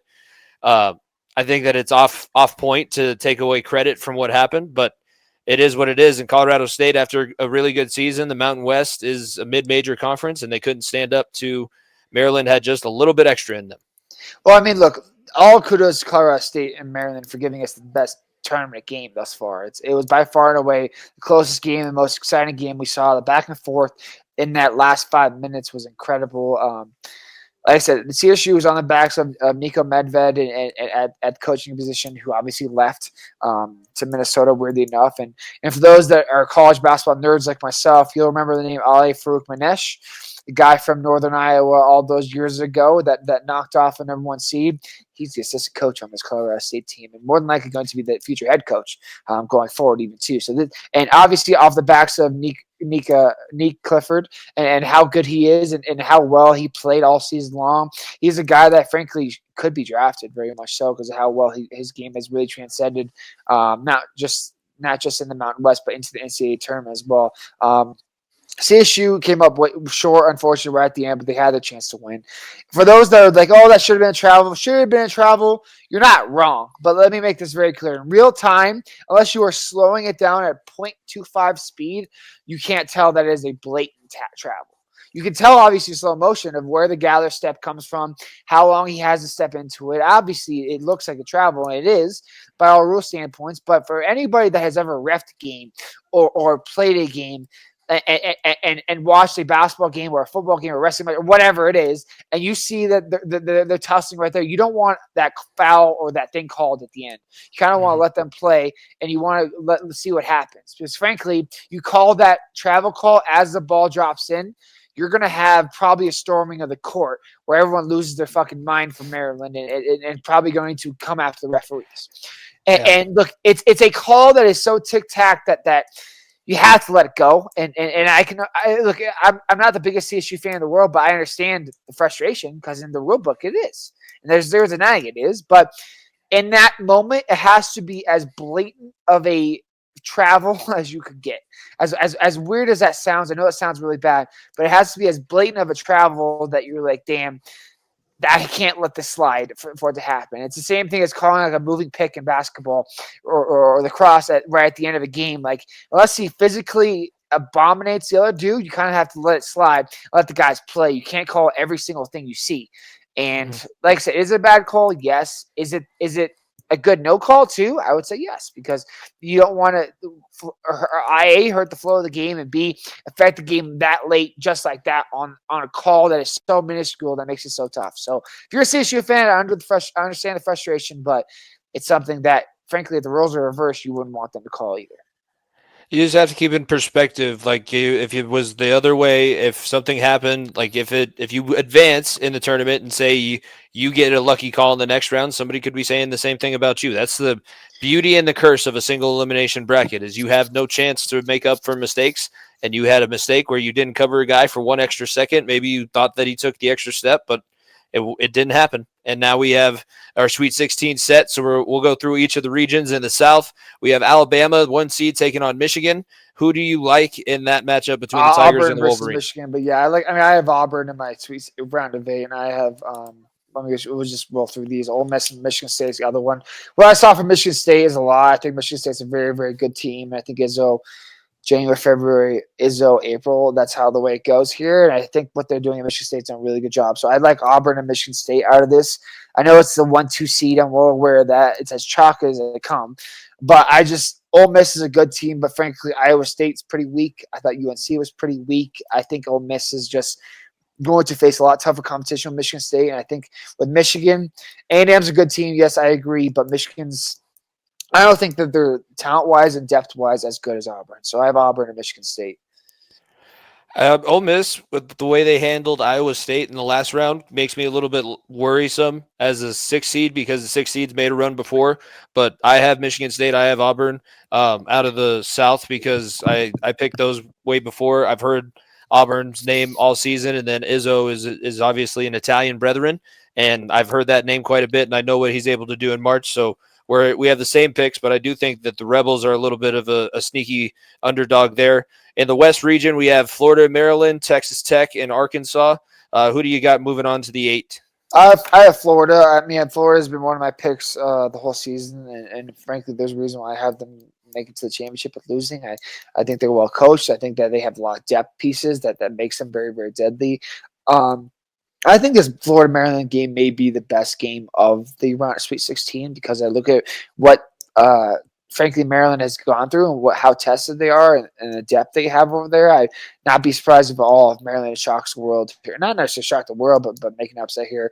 I think that it's off point to take away credit from what happened, but it is what it is. In Colorado State, after a really good season, the Mountain West is a mid-major conference, and they couldn't stand up to Maryland, had just a little bit extra in them. Well, I mean, look, all kudos to Colorado State and Maryland for giving us the best tournament game thus far. It was by far and away the closest game, the most exciting game we saw. The back and forth in that last 5 minutes was incredible. Like I said, the CSU was on the backs of Nico Medved at coaching position, who obviously left to Minnesota, weirdly enough. And for those that are college basketball nerds like myself, you'll remember the name Ali Farouk-Manesh, the guy from Northern Iowa all those years ago that knocked off a number one seed. He's the assistant coach on this Colorado State team, and more than likely going to be the future head coach going forward, even too. So, and obviously off the backs of Nick Clifford and how good he is and how well he played all season long. He's a guy that, frankly, could be drafted very much so because of how well his game has really transcended, not just in the Mountain West, but into the NCAA tournament as well. CSU came up short, unfortunately, right at the end, but they had the chance to win. For those that are like, oh, that should have been travel, you're not wrong. But let me make this very clear. In real time, unless you are slowing it down at 0.25 speed, you can't tell that it is a blatant travel. You can tell, obviously, slow motion of where the gather step comes from, how long he has to step into it. Obviously, it looks like a travel, and it is by all rule standpoints. But for anybody that has ever reffed a game or played a game, and watch a basketball game or a football game or a wrestling match or whatever it is, and you see that they're tussling right there, you don't want that foul or that thing called at the end. You kind of want to let them play, and you want to see what happens. Because frankly, you call that travel call as the ball drops in, you're going to have probably a storming of the court where everyone loses their fucking mind for Maryland and probably going to come after the referees. And look, it's a call that is so tic-tac that you have to let it go. And I'm not the biggest CSU fan in the world, but I understand the frustration because in the rule book it is. And there's a denying it is. But in that moment, it has to be as blatant of a travel as you could get. As weird as that sounds, I know it sounds really bad, but it has to be as blatant of a travel that you're like, damn, I can't let this slide for it to happen. It's the same thing as calling like a moving pick in basketball or the cross right at the end of a game. Like, unless he physically abominates the other dude, you kind of have to let it slide, let the guys play. You can't call every single thing you see. And like I said, is it a bad call? Yes. Is it a good no call too? I would say yes, because you don't want to A, hurt the flow of the game, and B, affect the game that late just like that on a call that is so minuscule that makes it so tough. So if you're a CSU fan, I understand the frustration, but it's something that frankly, if the roles are reversed, you wouldn't want them to call either. You just have to keep in perspective, like if it was the other way, if something happened, like if you advance in the tournament and say you get a lucky call in the next round, somebody could be saying the same thing about you. That's the beauty and the curse of a single elimination bracket, is you have no chance to make up for mistakes, and you had a mistake where you didn't cover a guy for 1 extra second. Maybe you thought that he took the extra step, but it didn't happen. And now we have our Sweet 16 set, so we'll go through each of the regions in the South. We have Alabama, 1 seed, taking on Michigan. Who do you like in that matchup between the Tigers Auburn and the versus Wolverines? Michigan, but yeah, I have Auburn in my Sweet round of 8, and I have we'll just roll through these. Ole Miss and Michigan State is the other one. What I saw from Michigan State is a lot. I think Michigan State's a very, very good team. I think Izzo, January, February, Izzo, April. That's how the way it goes here. And I think what they're doing at Michigan State's done a really good job. So I'd like Auburn and Michigan State out of this. I know it's the 1-2 seed. I'm well aware of that. It's as chalk as they come. But Ole Miss is a good team, but frankly, Iowa State's pretty weak. I thought UNC was pretty weak. I think Ole Miss is just going to face a lot tougher competition with Michigan State. And I think with Michigan, A&M's a good team. Yes, I agree. But I don't think that they're talent-wise and depth-wise as good as Auburn. So I have Auburn and Michigan State. Ole Miss, with the way they handled Iowa State in the last round, makes me a little bit worrisome as a 6 seed, because the 6 seeds made a run before. But I have Michigan State. I have Auburn out of the South because I picked those way before. I've heard Auburn's name all season, and then Izzo is obviously an Italian brethren, and I've heard that name quite a bit, and I know what he's able to do in March. So we have the same picks, but I do think that the Rebels are a little bit of a sneaky underdog there. In the West region, we have Florida, Maryland, Texas Tech, and Arkansas. Who do you got moving on to the 8? I have Florida. I mean, Florida's been one of my picks the whole season, and frankly, there's a reason why I have them make it to the championship with losing. I think they're well coached. I think that they have a lot of depth pieces that makes them very, very deadly. I think this Florida Maryland game may be the best game of the round of Sweet 16, because I look at what frankly Maryland has gone through and how tested they are and the depth they have over there. I'd not be surprised if all of Maryland shocks the world here. Not necessarily shock the world, but make an upset here.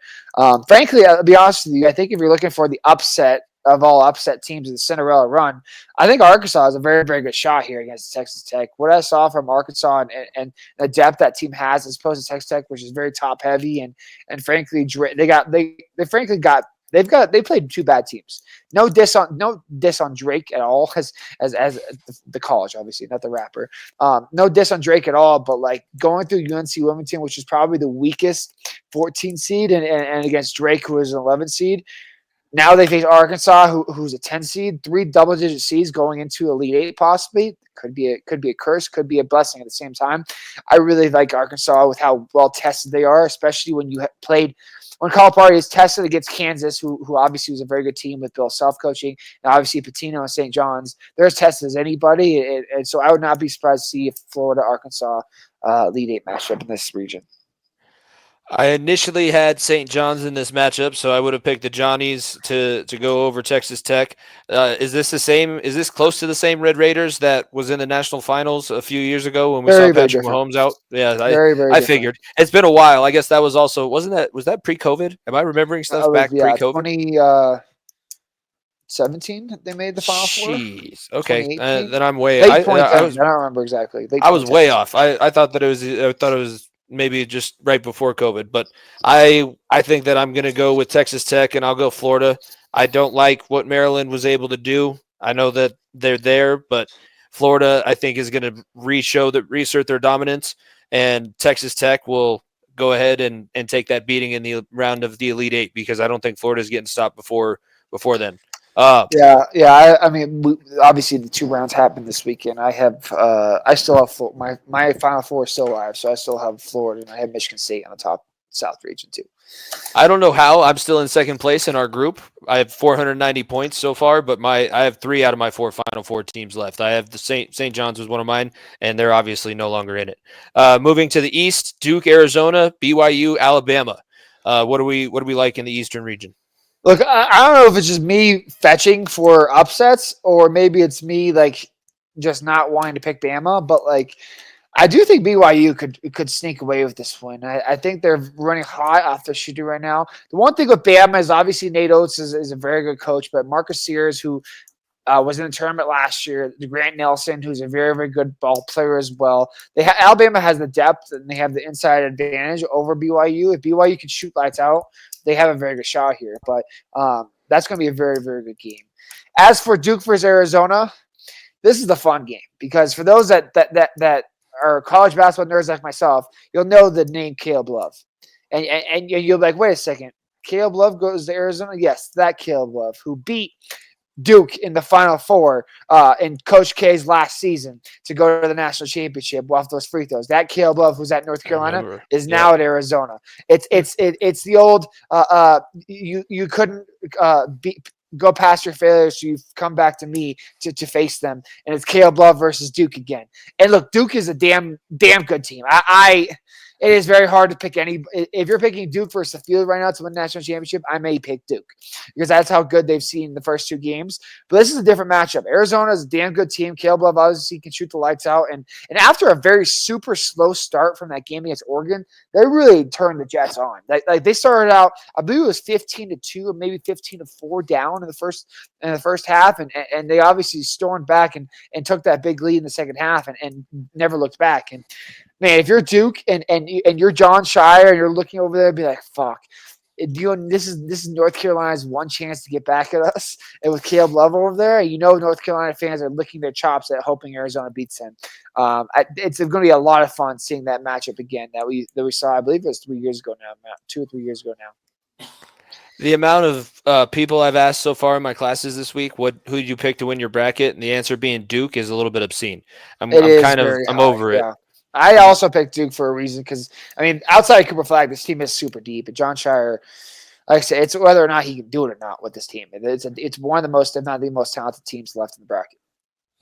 Frankly, I'll be honest with you. I think if you're looking for the upset of all upset teams in the Cinderella run, I think Arkansas is a very, very good shot here against Texas Tech. What I saw from Arkansas and the depth that team has, as opposed to Texas Tech, which is very top heavy, and frankly, they played 2 bad teams. No diss on Drake at all, as the college, obviously, not the rapper. No diss on Drake at all, but like going through UNC Wilmington, which is probably the weakest 14 seed, and against Drake, who is an 11 seed. Now they face Arkansas, who's a 10 seed, 3 double-digit seeds going into Elite 8 possibly. Could be a curse, could be a blessing at the same time. I really like Arkansas with how well tested they are, especially when you played when Calipari is tested against Kansas, who obviously was a very good team with Bill Self coaching, and obviously Pitino and St. John's. They're as tested as anybody, and so I would not be surprised to see if Florida Arkansas Elite 8 matchup in this region. I initially had St. John's in this matchup, so I would have picked the Johnnies to go over Texas Tech. Is this the same? Is this close to the same Red Raiders that was in the national finals a few years ago when we saw Very, very Patrick different. Mahomes out? Yeah, Very, very I different. figured it's been a while. I guess that was also wasn't that was that pre-COVID? Am I remembering I stuff was back yeah, pre-COVID? 2017 they made the Final Four. Jeez. Okay, 2018, then I'm way. late I 2010s. was I don't remember exactly. Late I was 2010s. way off. I thought that it was maybe just right before COVID, but I think that I'm going to go with Texas Tech and I'll go Florida. I don't like what Maryland was able to do. I know that they're there, but Florida I think is going to reassert their dominance, and Texas Tech will go ahead and take that beating in the round of the Elite Eight because I don't think Florida's getting stopped before then. Yeah, yeah. I mean, obviously the two rounds happened this weekend. I still have my Final Four is still alive, so I still have Florida and I have Michigan State on the top South region too. I don't know how I'm still in second place in our group. I have 490 points so far, but I have 3 out of my 4 Final Four teams left. I have the St. John's was one of mine, and they're obviously no longer in it. Moving to the East, Duke, Arizona, BYU, Alabama. What do we like in the Eastern region? Look, I don't know if it's just me fetching for upsets or maybe it's me like just not wanting to pick Bama, but like I do think BYU could sneak away with this win. I think they're running hot off their shooting right now. The one thing with Bama is obviously Nate Oates is a very good coach, but Marcus Sears, who was in the tournament last year, Grant Nelson, who's a very, very good ball player as well. Alabama has the depth and they have the inside advantage over BYU. If BYU can shoot lights out, they have a very good shot here. But that's going to be a very, very good game. As for Duke versus Arizona, this is the fun game because for those that are college basketball nerds like myself, you'll know the name Caleb Love, and you'll be like, wait a second, Caleb Love goes to Arizona? Yes, that Caleb Love who beat Duke in the Final Four in Coach K's last season to go to the national championship off those free throws. That Caleb Love, who's at North I Carolina, remember. is Yep. now at Arizona. It's the old you couldn't go past your failures, so you've come back to me to face them, and it's Caleb Love versus Duke again. And look, Duke is a damn good team. It is very hard to pick any. If you're picking Duke versus the field right now to win the national championship, I may pick Duke because that's how good they've seen the first 2 games. But this is a different matchup. Arizona is a damn good team. Caleb Love obviously can shoot the lights out, and after a very super slow start from that game against Oregon, they really turned the Jets on. Like they started out, I believe it was 15-2 or maybe 15-4 down in the first half, and they obviously stormed back and took that big lead in the second half and never looked back. And man, if you're Duke and you're John Shire and you're looking over there, be like, fuck. This is North Carolina's one chance to get back at us, and with Caleb Love over there, North Carolina fans are licking their chops at hoping Arizona beats them. It's going to be a lot of fun seeing that matchup again that we saw. I believe it was 3 years ago now, 2 or 3 years ago now. The amount of people I've asked so far in my classes this week, who did you pick to win your bracket, and the answer being Duke is a little bit obscene. I'm Very I'm high. over it. Yeah. I also picked Duke for a reason because, I mean, outside of Cooper Flag, this team is super deep. And John Shire, like I said, it's whether or not he can do it or not with this team. It's one of the most, if not the most talented teams left in the bracket.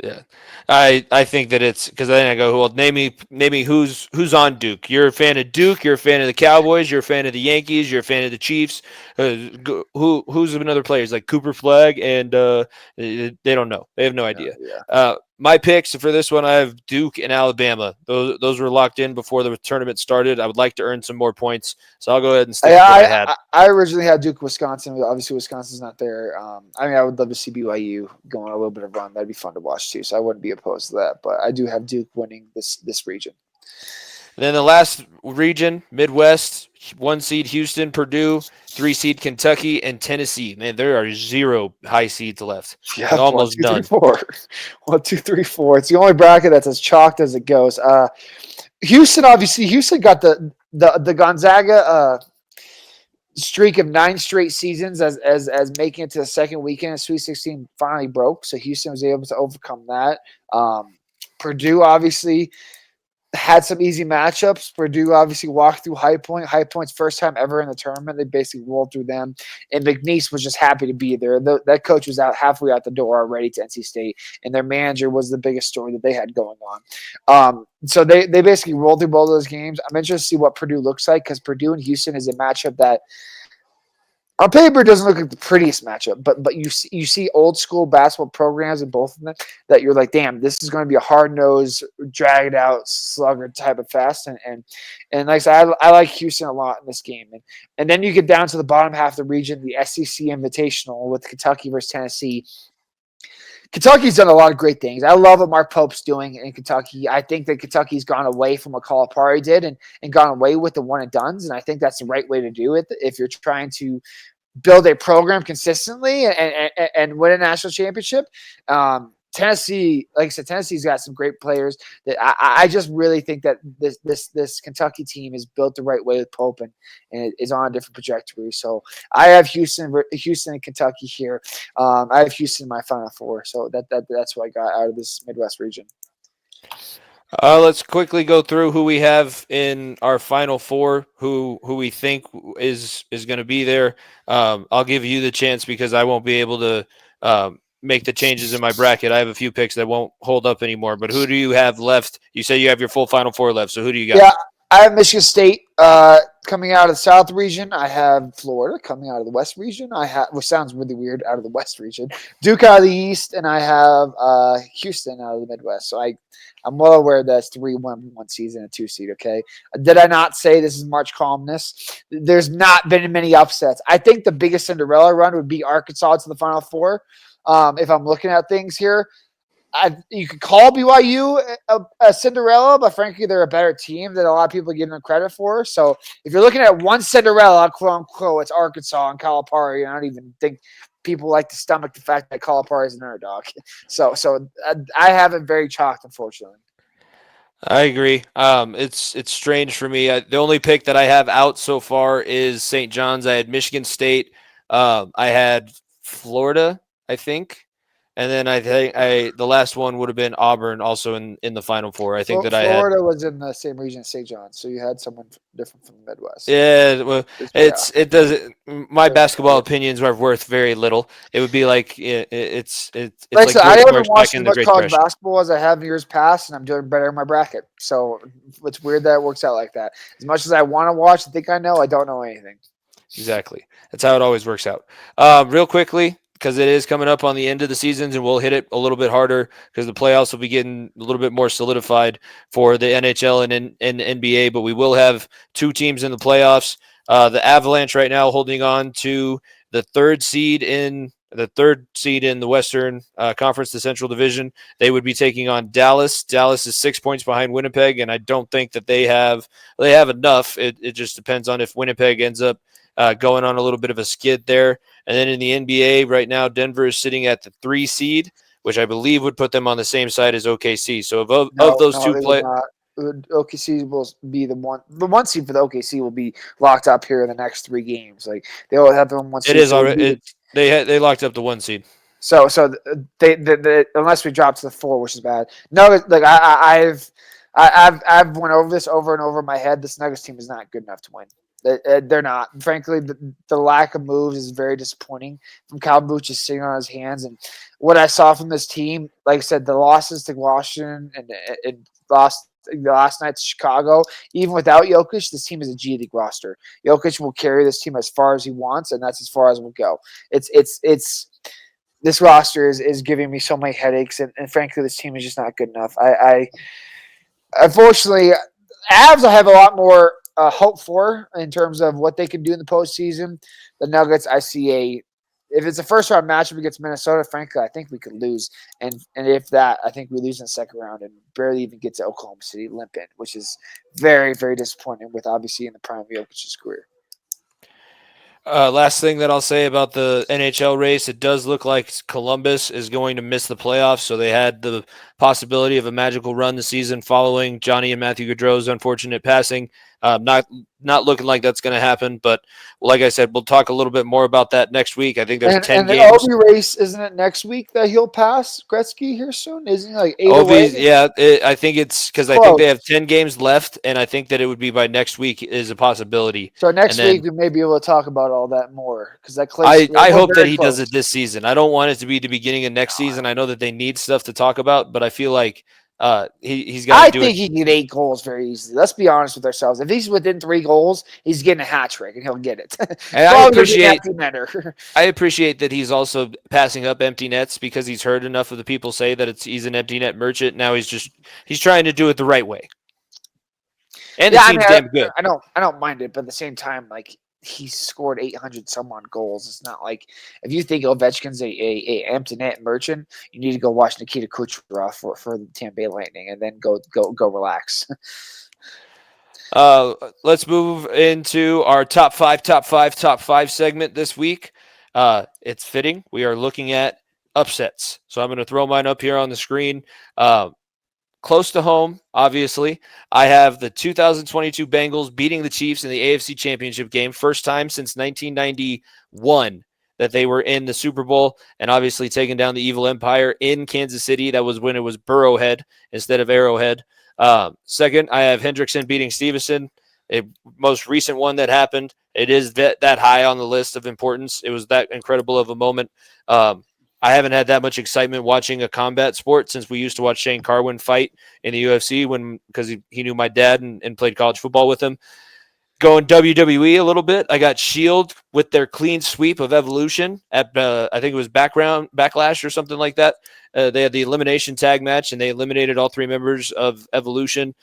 Yeah, I think that it's because then I go, well, name me who's on Duke. You're a fan of Duke. You're a fan of the Cowboys. You're a fan of the Yankees. You're a fan of the Chiefs. Who's another players like Cooper Flag and they don't know. They have no idea. Yeah. My picks for this one, I have Duke and Alabama. Those were locked in before the tournament started. I would like to earn some more points, so I'll go ahead and stick with what I had. I originally had Duke, Wisconsin. Obviously, Wisconsin's not there. I mean, I would love to see BYU going a little bit of run. That'd be fun to watch too. So I wouldn't be opposed to that. But I do have Duke winning this region. And then the last region, Midwest, 1 seed Houston, Purdue, 3 seed Kentucky, and Tennessee. Man, there are 0 high seeds left. Yeah, Almost 1, 2, done. 3, 4. 1, 2, 3, 4. It's the only bracket that's as chalked as it goes. Houston, obviously, Houston got the Gonzaga streak of 9 straight seasons as making it to the second weekend of Sweet 16 finally broke. So Houston was able to overcome that. Purdue, obviously, had some easy matchups. Purdue obviously walked through High Point. High Point's first time ever in the tournament. They basically rolled through them. And McNeese was just happy to be there. That coach was out halfway out the door already to NC State, and their manager was the biggest story that they had going on. So they basically rolled through both of those games. I'm interested to see what Purdue looks like because Purdue and Houston is a matchup that on paper, it doesn't look like the prettiest matchup, but you see old school basketball programs in both of them that you're like, damn, this is going to be a hard nosed, dragged out slugger type of fest, and like I said, I like Houston a lot in this game, and then you get down to the bottom half of the region, the SEC Invitational with Kentucky versus Tennessee. Kentucky's done a lot of great things. I love what Mark Pope's doing in Kentucky. I think that Kentucky's gone away from what Calipari did and gone away with the one and dones. And I think that's the right way to do it if you're trying to build a program consistently and win a national championship. Tennessee, like I said, Tennessee's got some great players. That I just really think that this Kentucky team is built the right way with Pope and it is on a different trajectory. So I have Houston and Kentucky here. I have Houston in my Final Four. So that's what I got out of this Midwest region. Let's quickly go through who we have in our Final Four, who we think is going to be there. I'll give you the chance because I won't be able to make the changes in my bracket. I have a few picks that won't hold up anymore. But who do you have left? You say you have your full Final Four left. So who do you got? Yeah, I have Michigan State coming out of the South region. I have Florida coming out of the West region. I have, which sounds really weird, out of the West region. Duke out of the East, and I have Houston out of the Midwest. So I'm well aware that's 3-1 one season, a 2 seed. Okay, did I not say this is March calmness? There's not been many upsets. I think the biggest Cinderella run would be Arkansas to the Final Four. If I'm looking at things here. You could call BYU a Cinderella, but frankly, they're a better team than a lot of people give them credit for. So if you're looking at one Cinderella, quote unquote, it's Arkansas and Calipari. I don't even think people like to stomach the fact that Calipari is an underdog. So I have it very chalked, unfortunately. I agree. It's strange for me. The only pick that I have out so far is St. John's. I had Michigan State. I had Florida, I think. And then I think the last one would have been Auburn, also in the Final Four. I think that Florida was in the same region as St. John's, so you had someone different from the Midwest. Yeah, well, it doesn't. My basketball opinions are worth very little. It would be like it's like I haven't watched as much college basketball as I have in years past, and I'm doing better in my bracket. So it's weird that it works out like that. As much as I want to watch and think I know, I don't know anything. Exactly. That's how it always works out. Real quickly, because it is coming up on the end of the seasons, and we'll hit it a little bit harder because the playoffs will be getting a little bit more solidified for the NHL and NBA. But we will have 2 teams in the playoffs. The Avalanche right now holding on to the third seed in the Western Conference, the Central Division. They would be taking on Dallas. Dallas is 6 points behind Winnipeg, and I don't think that they have enough. It just depends on if Winnipeg ends up going on a little bit of a skid there. And then in the NBA right now, Denver is sitting at the 3 seed, which I believe would put them on the same side as OKC. So of those two players, OKC will be the one seed for the OKC will be locked up here in the next 3 games. Like they will have them one seed. It is already they locked up the 1 seed. So they unless we drop to the 4, which is bad. No, like I've went over this over and over in my head. This Nuggets team is not good enough to win. They're not. Frankly, the lack of moves is very disappointing from Cal Booch just sitting on his hands. And what I saw from this team, like I said, the losses to Washington and lost the last night to Chicago, even without Jokic, this team is a G League roster. Jokic will carry this team as far as he wants, and that's as far as we'll go. It's this roster is giving me so many headaches, and frankly, this team is just not good enough. I unfortunately, Avs I have a lot more hope for in terms of what they can do in the postseason. The Nuggets, I see if it's a first round matchup against Minnesota, frankly, I think we could lose. And if that, I think we lose in the second round and barely even get to Oklahoma City limping, which is very, very disappointing with obviously in the prime of Jokic's career. Last thing that I'll say about the NHL race, it does look like Columbus is going to miss the playoffs. So they had the possibility of a magical run this season following Johnny and Matthew Gaudreau's unfortunate passing. Not looking like that's going to happen. But like I said, we'll talk a little bit more about that next week. I think there's 10 And the games. Obi race, isn't it next week that he'll pass Gretzky here soon? Isn't he like 8 away? Obi's, yeah, I think it's because I think they have Close. 10 games left, and I think that it would be by next week is a possibility. So And next week then we may be able to talk about all that more because that close. I We're hope that very he does close. it this season. I don't want it to be the beginning of next season. I know that they need stuff to talk about, but I feel like he's got to I do it. think he can get 8 goals very easily. Let's be honest with ourselves. If he's within 3 goals, he's getting a hat trick and he'll get it. And Probably gonna be an empty netter. I appreciate that he's also passing up empty nets because he's heard enough of the people say that he's an empty net merchant. Now he's trying to do it the right way, and the Yeah, team's damn good. I don't mind it, but at the same time, like he scored 800 some odd goals. It's not like if you think Ovechkin's a empty net merchant, you need to go watch Nikita Kucherov for the Tampa Bay Lightning and then go relax. Let's move into our top five segment this week. It's fitting. We are looking at upsets. So I'm going to throw mine up here on the screen. Close to home, obviously. I have the 2022 Bengals beating the Chiefs in the AFC Championship game. First time since 1991 that they were in the Super Bowl and obviously taking down the Evil Empire in Kansas City. That was when it was Burrowhead instead of Arrowhead. Second, I have Hendrickson beating Stevenson, a most recent one that happened. It is that high on the list of importance. It was that incredible of a moment. I haven't had that much excitement watching a combat sport since we used to watch Shane Carwin fight in the UFC because he knew my dad and played college football with him. Going WWE a little bit, I got Shield with their clean sweep of Evolution at I think it was Backlash or something like that. They had the elimination tag match and they eliminated all 3 members of Evolution.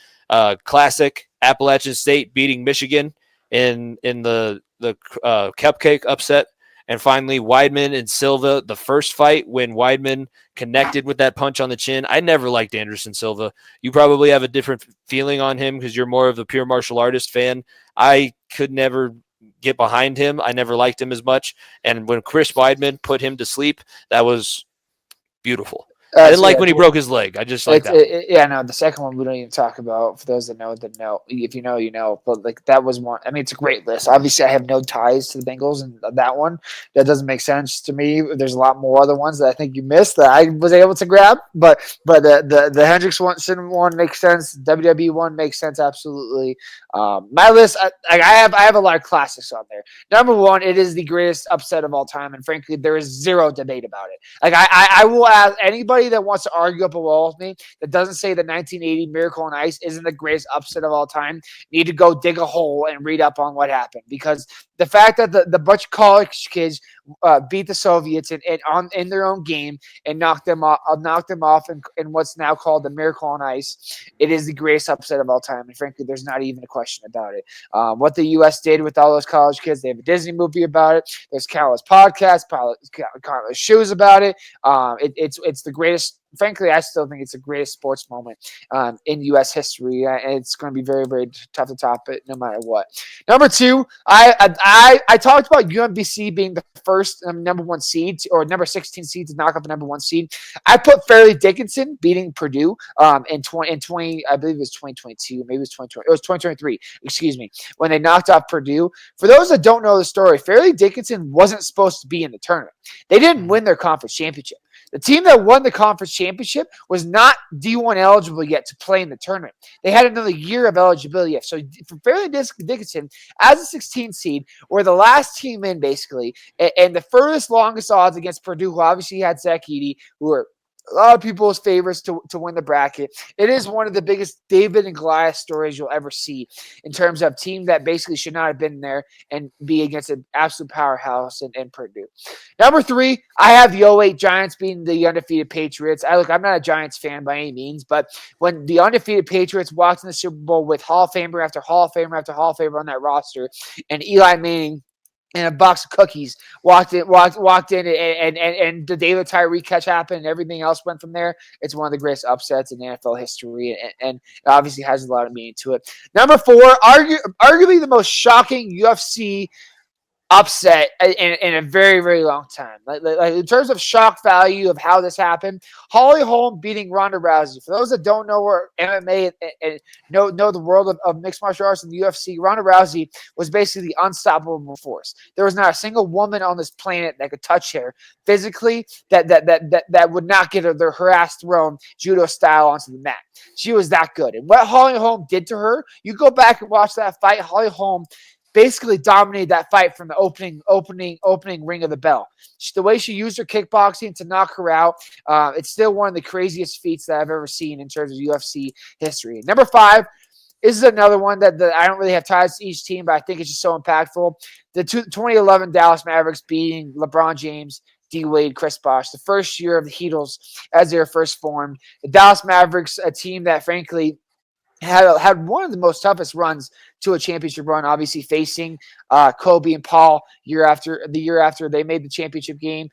Classic Appalachian State beating Michigan in the cupcake upset. And finally, Weidman and Silva, the first fight when Weidman connected with that punch on the chin. I never liked Anderson Silva. You probably have a different feeling on him because you're more of a pure martial artist fan. I could never get behind him. I never liked him as much. And when Chris Weidman put him to sleep, that was beautiful. I didn't like when he broke his leg. I just like that. Yeah, no, the second one we don't even talk about. For those that know, if you know, you know. But like that was one. I mean, it's a great list. Obviously, I have no ties to the Bengals, and that one that doesn't make sense to me. There's a lot more other ones that I think you missed that I was able to grab. But the Hendrickson one makes sense. WWE one makes sense absolutely. My list, I have a lot of classics on there. Number one, it is the greatest upset of all time, and frankly, there is zero debate about it. Like I will ask anybody that wants to argue up a wall with me that doesn't say the 1980 Miracle on Ice isn't the greatest upset of all time need to go dig a hole and read up on what happened, because the fact that the bunch of college kids beat the Soviets in their own game and knocked them off in what's now called the Miracle on Ice, it is the greatest upset of all time, and frankly, there's not even a question about it. What the U.S. did with all those college kids, they have a Disney movie about it. There's countless podcasts, countless shows about it. It's the greatest. Frankly, I still think it's the greatest sports moment in U.S. history, and it's going to be very, very tough to top it no matter what. Number two, I talked about UMBC being the first number 1 seed or number 16 seed to knock off the number 1 seed. I put Fairleigh Dickinson beating Purdue in 20, I believe it was 2022, maybe it was 2020, it was 2023. Excuse me, when they knocked off Purdue. For those that don't know the story, Fairleigh Dickinson wasn't supposed to be in the tournament. They didn't win their conference championship. The team that won the conference championship was not D1 eligible yet to play in the tournament. They had another year of eligibility yet. So for Fairleigh Dickinson, as a 16 seed, we're the last team in basically, and the furthest, longest odds against Purdue, who obviously had Zach Edey, who were a lot of people's favorites to win the bracket. It is one of the biggest David and Goliath stories you'll ever see in terms of team that basically should not have been there and be against an absolute powerhouse in Purdue. Number three, I have the 08 Giants being the undefeated Patriots. I'm not a Giants fan by any means, but when the undefeated Patriots walked in the Super Bowl with Hall of Famer after Hall of Famer after Hall of Famer on that roster, and Eli Manning and a box of cookies walked in, and the David Tyree catch happened, and everything else went from there. It's one of the greatest upsets in NFL history, and obviously has a lot of meaning to it. Number four, arguably the most shocking UFC upset in a very, very long time. Like in terms of shock value of how this happened, Holly Holm beating Ronda Rousey. For those that don't know where MMA and know the world of mixed martial arts and the UFC, Ronda Rousey was basically the unstoppable force. There was not a single woman on this planet that could touch her physically that would not get her ass thrown judo style onto the mat. She was that good. And what Holly Holm did to her, you go back and watch that fight. Holly Holm basically dominated that fight from the opening ring of the bell. The way she used her kickboxing to knock her out, it's still one of the craziest feats that I've ever seen in terms of UFC history. Number 5, this is another one that I don't really have ties to each team, but I think it's just so impactful. The 2011 Dallas Mavericks beating LeBron James, D. Wade, Chris Bosh, the first year of the Heatles as they were first formed. The Dallas Mavericks, a team that frankly had one of the most toughest runs to a championship run, obviously facing Kobe and Paul the year after they made the championship game,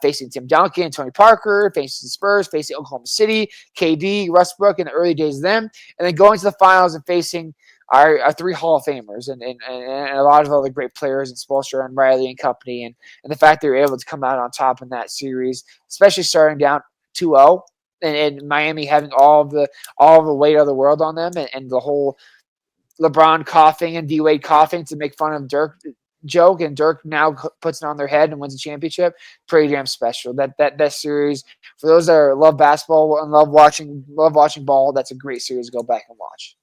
facing Tim Duncan, Tony Parker, facing the Spurs, facing Oklahoma City, KD, Westbrook in the early days of them, and then going to the finals and facing our 3 Hall of Famers and a lot of other great players in Spoelstra and Riley and company, and the fact they were able to come out on top in that series, especially starting down 2-0. And Miami having all the weight of the world on them, and the whole LeBron coughing and D Wade coughing to make fun of Dirk joke, and Dirk now puts it on their head and wins a championship. Pretty damn special. That series, for those that love basketball and love watching ball, that's a great series to go back and watch.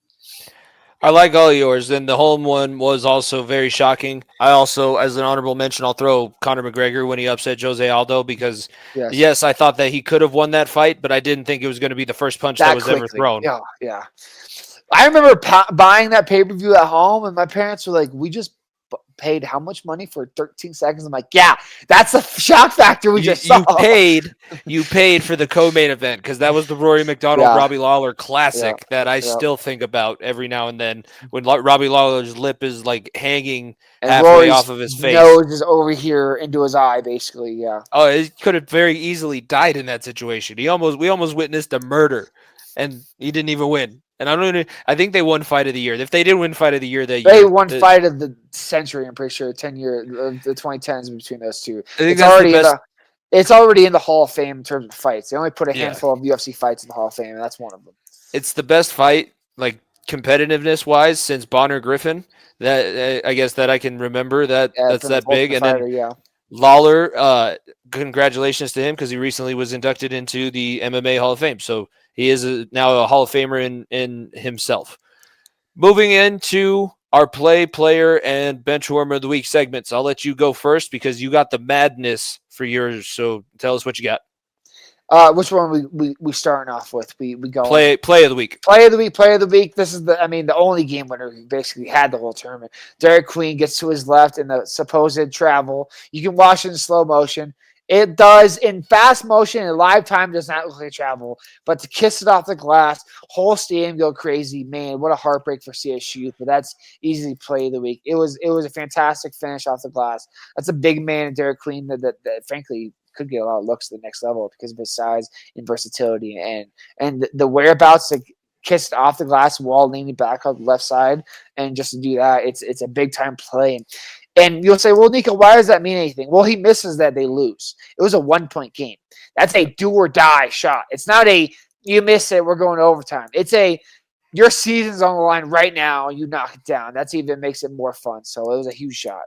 I like all yours. And the home one was also very shocking. I also, as an honorable mention, I'll throw Conor McGregor when he upset Jose Aldo because, yes, I thought that he could have won that fight, but I didn't think it was going to be the first punch that was ever thrown. Yeah. I remember buying that pay-per-view at home, and my parents were like, we just paid how much money for 13 seconds? I'm like, yeah, that's the shock factor we just saw. You paid for the co-main event because that was the Rory McDonald, Robbie Lawler classic that I still think about every now and then when Robbie Lawler's lip is like hanging and halfway Rory's off of his face. Nose is over here into his eye, basically. Yeah. Oh, it could have very easily died in that situation. We almost witnessed a murder, and he didn't even win. And I think they won Fight of the Year. If they did win Fight of the Year, they won Fight of the Century. I'm pretty sure 10 year the 2010s between those two. I think it's already in the Hall of Fame in terms of fights. They only put a handful of UFC fights in the Hall of Fame, and that's one of them. It's the best fight, like competitiveness wise, since Bonner Griffin. That I guess that I can remember that's that big. And then Lawler, congratulations to him because he recently was inducted into the MMA Hall of Fame. So he is now a Hall of Famer in himself. Moving into our player, and bench warmer of the week segments. I'll let you go first because you got the madness for yours. So tell us what you got. Which one we starting off with? We go play of the week. Play of the week. This is the only game winner who basically had the whole tournament. Derek Queen gets to his left in the supposed travel. You can watch it in slow motion. It does in fast motion and live time does not look like travel, but to kiss it off the glass, whole stadium go crazy. Man, what a heartbreak for CSU, but that's easily play of the week. It was a fantastic finish off the glass. That's a big man in Derek Queen that frankly could get a lot of looks at the next level because of his size and versatility and the whereabouts to kiss it off the glass while leaning back on the left side, and just to do that, it's a big time play. And you'll say, well, Nico, why does that mean anything? Well, he misses that, they lose. It was a 1-point game. That's a do or die shot. It's not a you miss it, we're going to overtime. It's a your season's on the line right now, you knock it down. That's even makes it more fun. So it was a huge shot.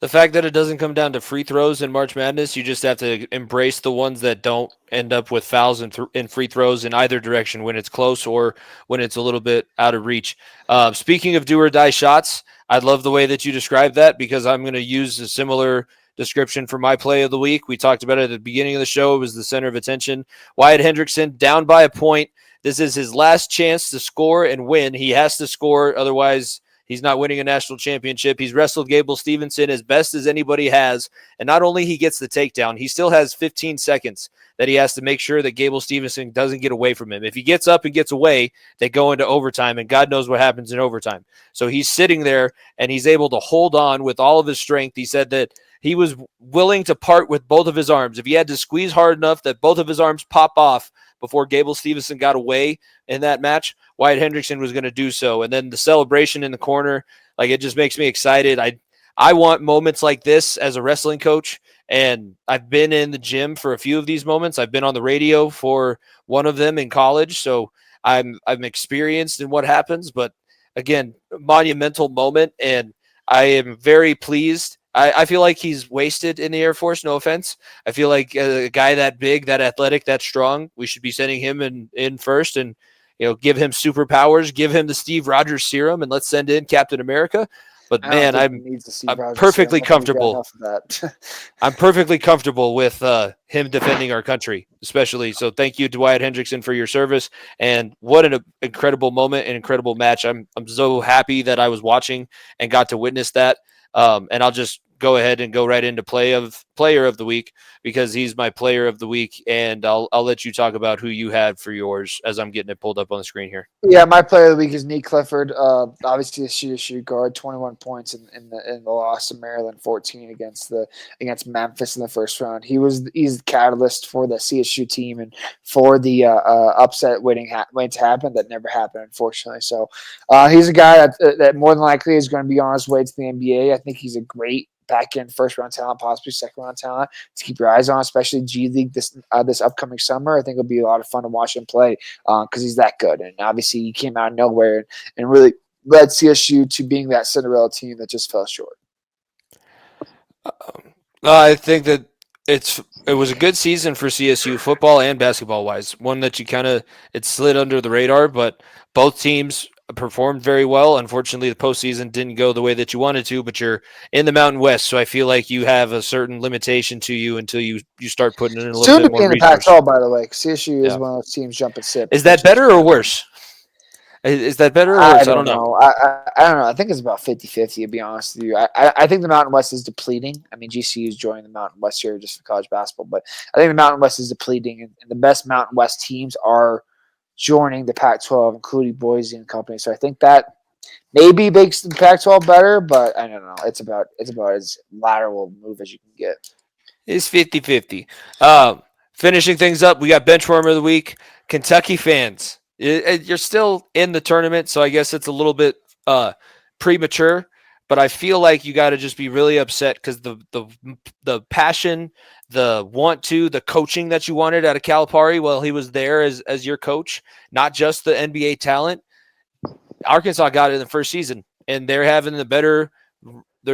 The fact that it doesn't come down to free throws in March Madness, you just have to embrace the ones that don't end up with fouls and free throws in either direction when it's close or when it's a little bit out of reach. Speaking of do or die shots, I love the way that you described that because I'm going to use a similar description for my play of the week. We talked about it at the beginning of the show. It was the center of attention. Wyatt Hendrickson down by a point. This is his last chance to score and win. He has to score, otherwise he's not winning a national championship. He's wrestled Gable Stevenson as best as anybody has. And not only he gets the takedown, he still has 15 seconds that he has to make sure that Gable Stevenson doesn't get away from him. If he gets up and gets away, they go into overtime, and God knows what happens in overtime. So he's sitting there, and he's able to hold on with all of his strength. He said that he was willing to part with both of his arms. If he had to squeeze hard enough that both of his arms pop off before Gable Stevenson got away in that match, Wyatt Hendrickson was going to do so. And then the celebration in the corner, like, it just makes me excited. I want moments like this as a wrestling coach. And I've been in the gym for a few of these moments. I've been on the radio for one of them in college. So I'm experienced in what happens, but again, monumental moment. And I am very pleased. I feel like he's wasted in the Air Force. No offense. I feel like a guy that big, that athletic, that strong, we should be sending him in first and, give him superpowers, give him the Steve Rogers serum, and let's send in Captain America. But I don't man, think he needs to see I'm Rogers. perfectly I think he's got comfortable. enough of that. I'm perfectly comfortable with him defending our country, especially. So thank you to Wyatt Hendrickson for your service. And what an incredible moment, an incredible match. I'm so happy that I was watching and got to witness that. And I'll just go ahead and go right into player of the week because he's my player of the week. And I'll let you talk about who you had for yours as I'm getting it pulled up on the screen here. Yeah, my player of the week is Nick Clifford. Obviously, a shoot guard, 21 points in the loss to Maryland, 14 against Memphis in the first round. He's the catalyst for the CSU team and for the upset waiting to happen that never happened, unfortunately. So he's a guy that more than likely is going to be on his way to the NBA. I think he's a great back end first round talent, possibly second round talent to keep your eyes on, especially G League this upcoming summer. I think it'll be a lot of fun to watch him play because he's that good. And obviously, he came out of nowhere and really led CSU to being that Cinderella team that just fell short. I think that it was a good season for CSU football and basketball wise. One that it slid under the radar, but both teams performed very well. Unfortunately, the postseason didn't go the way that you wanted to, but you're in the Mountain West, so I feel like you have a certain limitation to you until you start putting in a little Soon bit to more be in the resources. Pac-12, by the way. CSU is one of those teams jumping ship. Is that better or worse? Is that better or worse? I don't know. I don't know. I think it's about 50-50, to be honest with you. I think the Mountain West is depleting. I mean, GCU is joining the Mountain West here just for college basketball, but I think the Mountain West is depleting, and the best Mountain West teams are joining the Pac-12, including Boise and company. So I think that maybe makes the Pac-12 better, but I don't know. It's about as lateral move as you can get. It's 50-50. Finishing things up, we got Benchwarmer of the Week. Kentucky fans, you're still in the tournament, so I guess it's a little bit premature, but I feel like you got to just be really upset because the passion, the coaching that you wanted out of Calipari while he was there as your coach, not just the NBA talent. Arkansas got it in the first season, and they're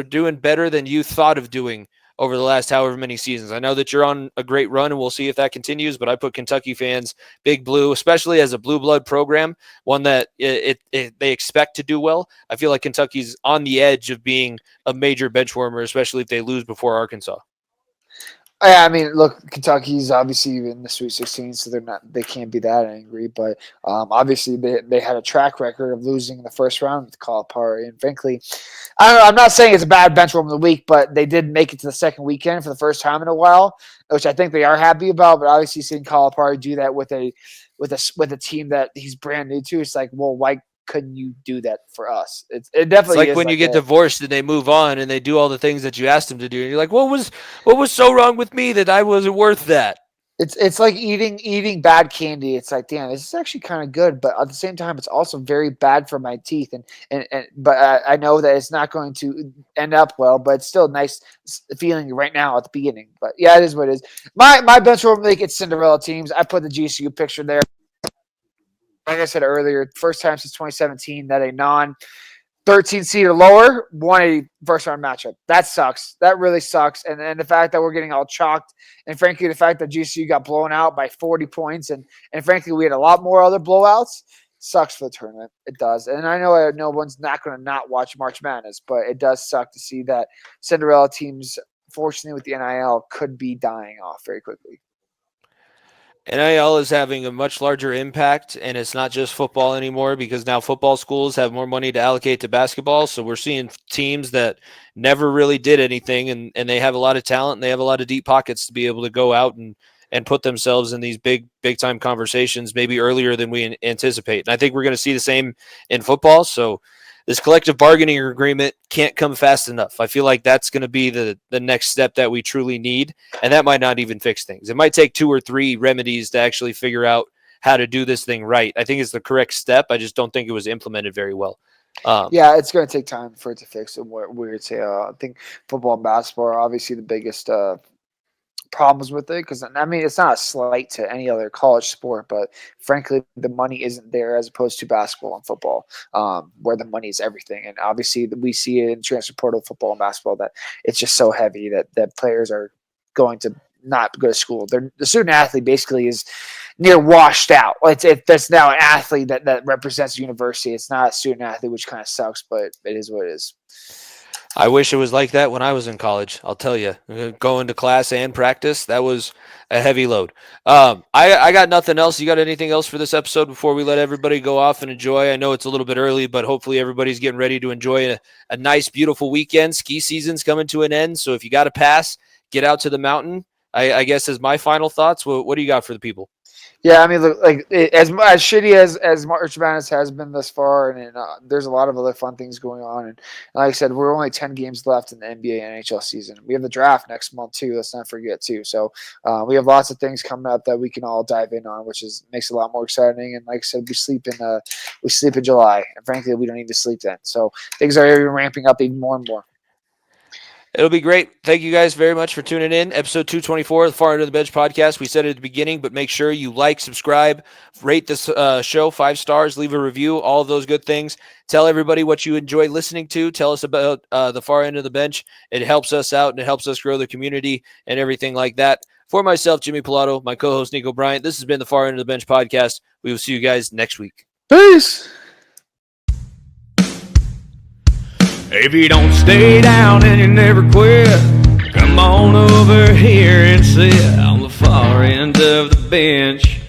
doing better than you thought of doing over the last however many seasons. I know that you're on a great run, and we'll see if that continues, but I put Kentucky fans, Big Blue, especially as a blue blood program, one that they expect to do well. I feel like Kentucky's on the edge of being a major bench warmer, especially if they lose before Arkansas. Yeah, I mean, look, Kentucky's obviously in the Sweet 16, so they can't be that angry. But obviously, they had a track record of losing in the first round with Calipari, and frankly, I don't know. I'm not saying it's a bad bench warmer of the week, but they did make it to the second weekend for the first time in a while, which I think they are happy about. But obviously, seeing Calipari do that with a team that he's brand new to, it's like, well, why couldn't you do that for us? It definitely it's like when you get divorced and they move on and they do all the things that you asked them to do, and you're like, what was so wrong with me that I wasn't worth that? It's like eating bad candy. It's like, damn, this is actually kind of good, but at the same time, it's also very bad for my teeth. But I know that it's not going to end up well, but it's still a nice feeling right now at the beginning. But yeah, it is what it is. My bench will make it Cinderella teams. I put the GCU picture there. Like I said earlier, first time since 2017 that a non-13 seed or lower won a first-round matchup. That sucks. That really sucks. And the fact that we're getting all chalked, and frankly, the fact that GCU got blown out by 40 points, and frankly, we had a lot more other blowouts, sucks for the tournament. It does. And I know no one's not going to not watch March Madness, but it does suck to see that Cinderella teams, fortunately with the NIL, could be dying off very quickly. NIL is having a much larger impact, and it's not just football anymore because now football schools have more money to allocate to basketball. So we're seeing teams that never really did anything, and they have a lot of talent, and they have a lot of deep pockets to be able to go out and put themselves in these big time conversations maybe earlier than we anticipate. And I think we're going to see the same in football. So this collective bargaining agreement can't come fast enough. I feel like that's going to be the next step that we truly need, and that might not even fix things. It might take 2 or 3 remedies to actually figure out how to do this thing right. I think it's the correct step. I just don't think it was implemented very well. Yeah, it's going to take time for it to fix it. Weird say. I think football and basketball are obviously the biggest problems with it, because I mean it's not a slight to any other college sport, but frankly the money isn't there as opposed to basketball and football, where the money is everything. And obviously we see it in transfer portal football and basketball that it's just so heavy that players are going to not go to school. The student athlete basically is near washed out. If that's now an athlete that represents university, it's not a student athlete, which kind of sucks, but it is what it is. I wish it was like that when I was in college. I'll tell you, going to class and practice, that was a heavy load. I got nothing else. You got anything else for this episode before we let everybody go off and enjoy? I know it's a little bit early, but hopefully everybody's getting ready to enjoy a nice, beautiful weekend. Ski season's coming to an end, so if you got a pass, get out to the mountain. I guess is my final thoughts. What do you got for the people? Yeah, I mean, look, as shitty as March Madness has been thus far, and there's a lot of other fun things going on. And like I said, we're only 10 games left in the NBA and NHL season. We have the draft next month too. Let's not forget too. So we have lots of things coming up that we can all dive in on, which makes it a lot more exciting. And like I said, we sleep in July, and frankly, we don't need to sleep then. So things are ramping up even more and more. It'll be great. Thank you guys very much for tuning in. Episode 224 of the Far End of the Bench podcast. We said it at the beginning, but make sure you like, subscribe, rate this show 5 stars, leave a review, all of those good things. Tell everybody what you enjoy listening to. Tell us about the Far End of the Bench. It helps us out, and it helps us grow the community and everything like that. For myself, Jimmy Pilato, my co-host, Nico Bryant, this has been the Far End of the Bench podcast. We will see you guys next week. Peace! If you don't stay down and you never quit, come on over here and sit on the far end of the bench.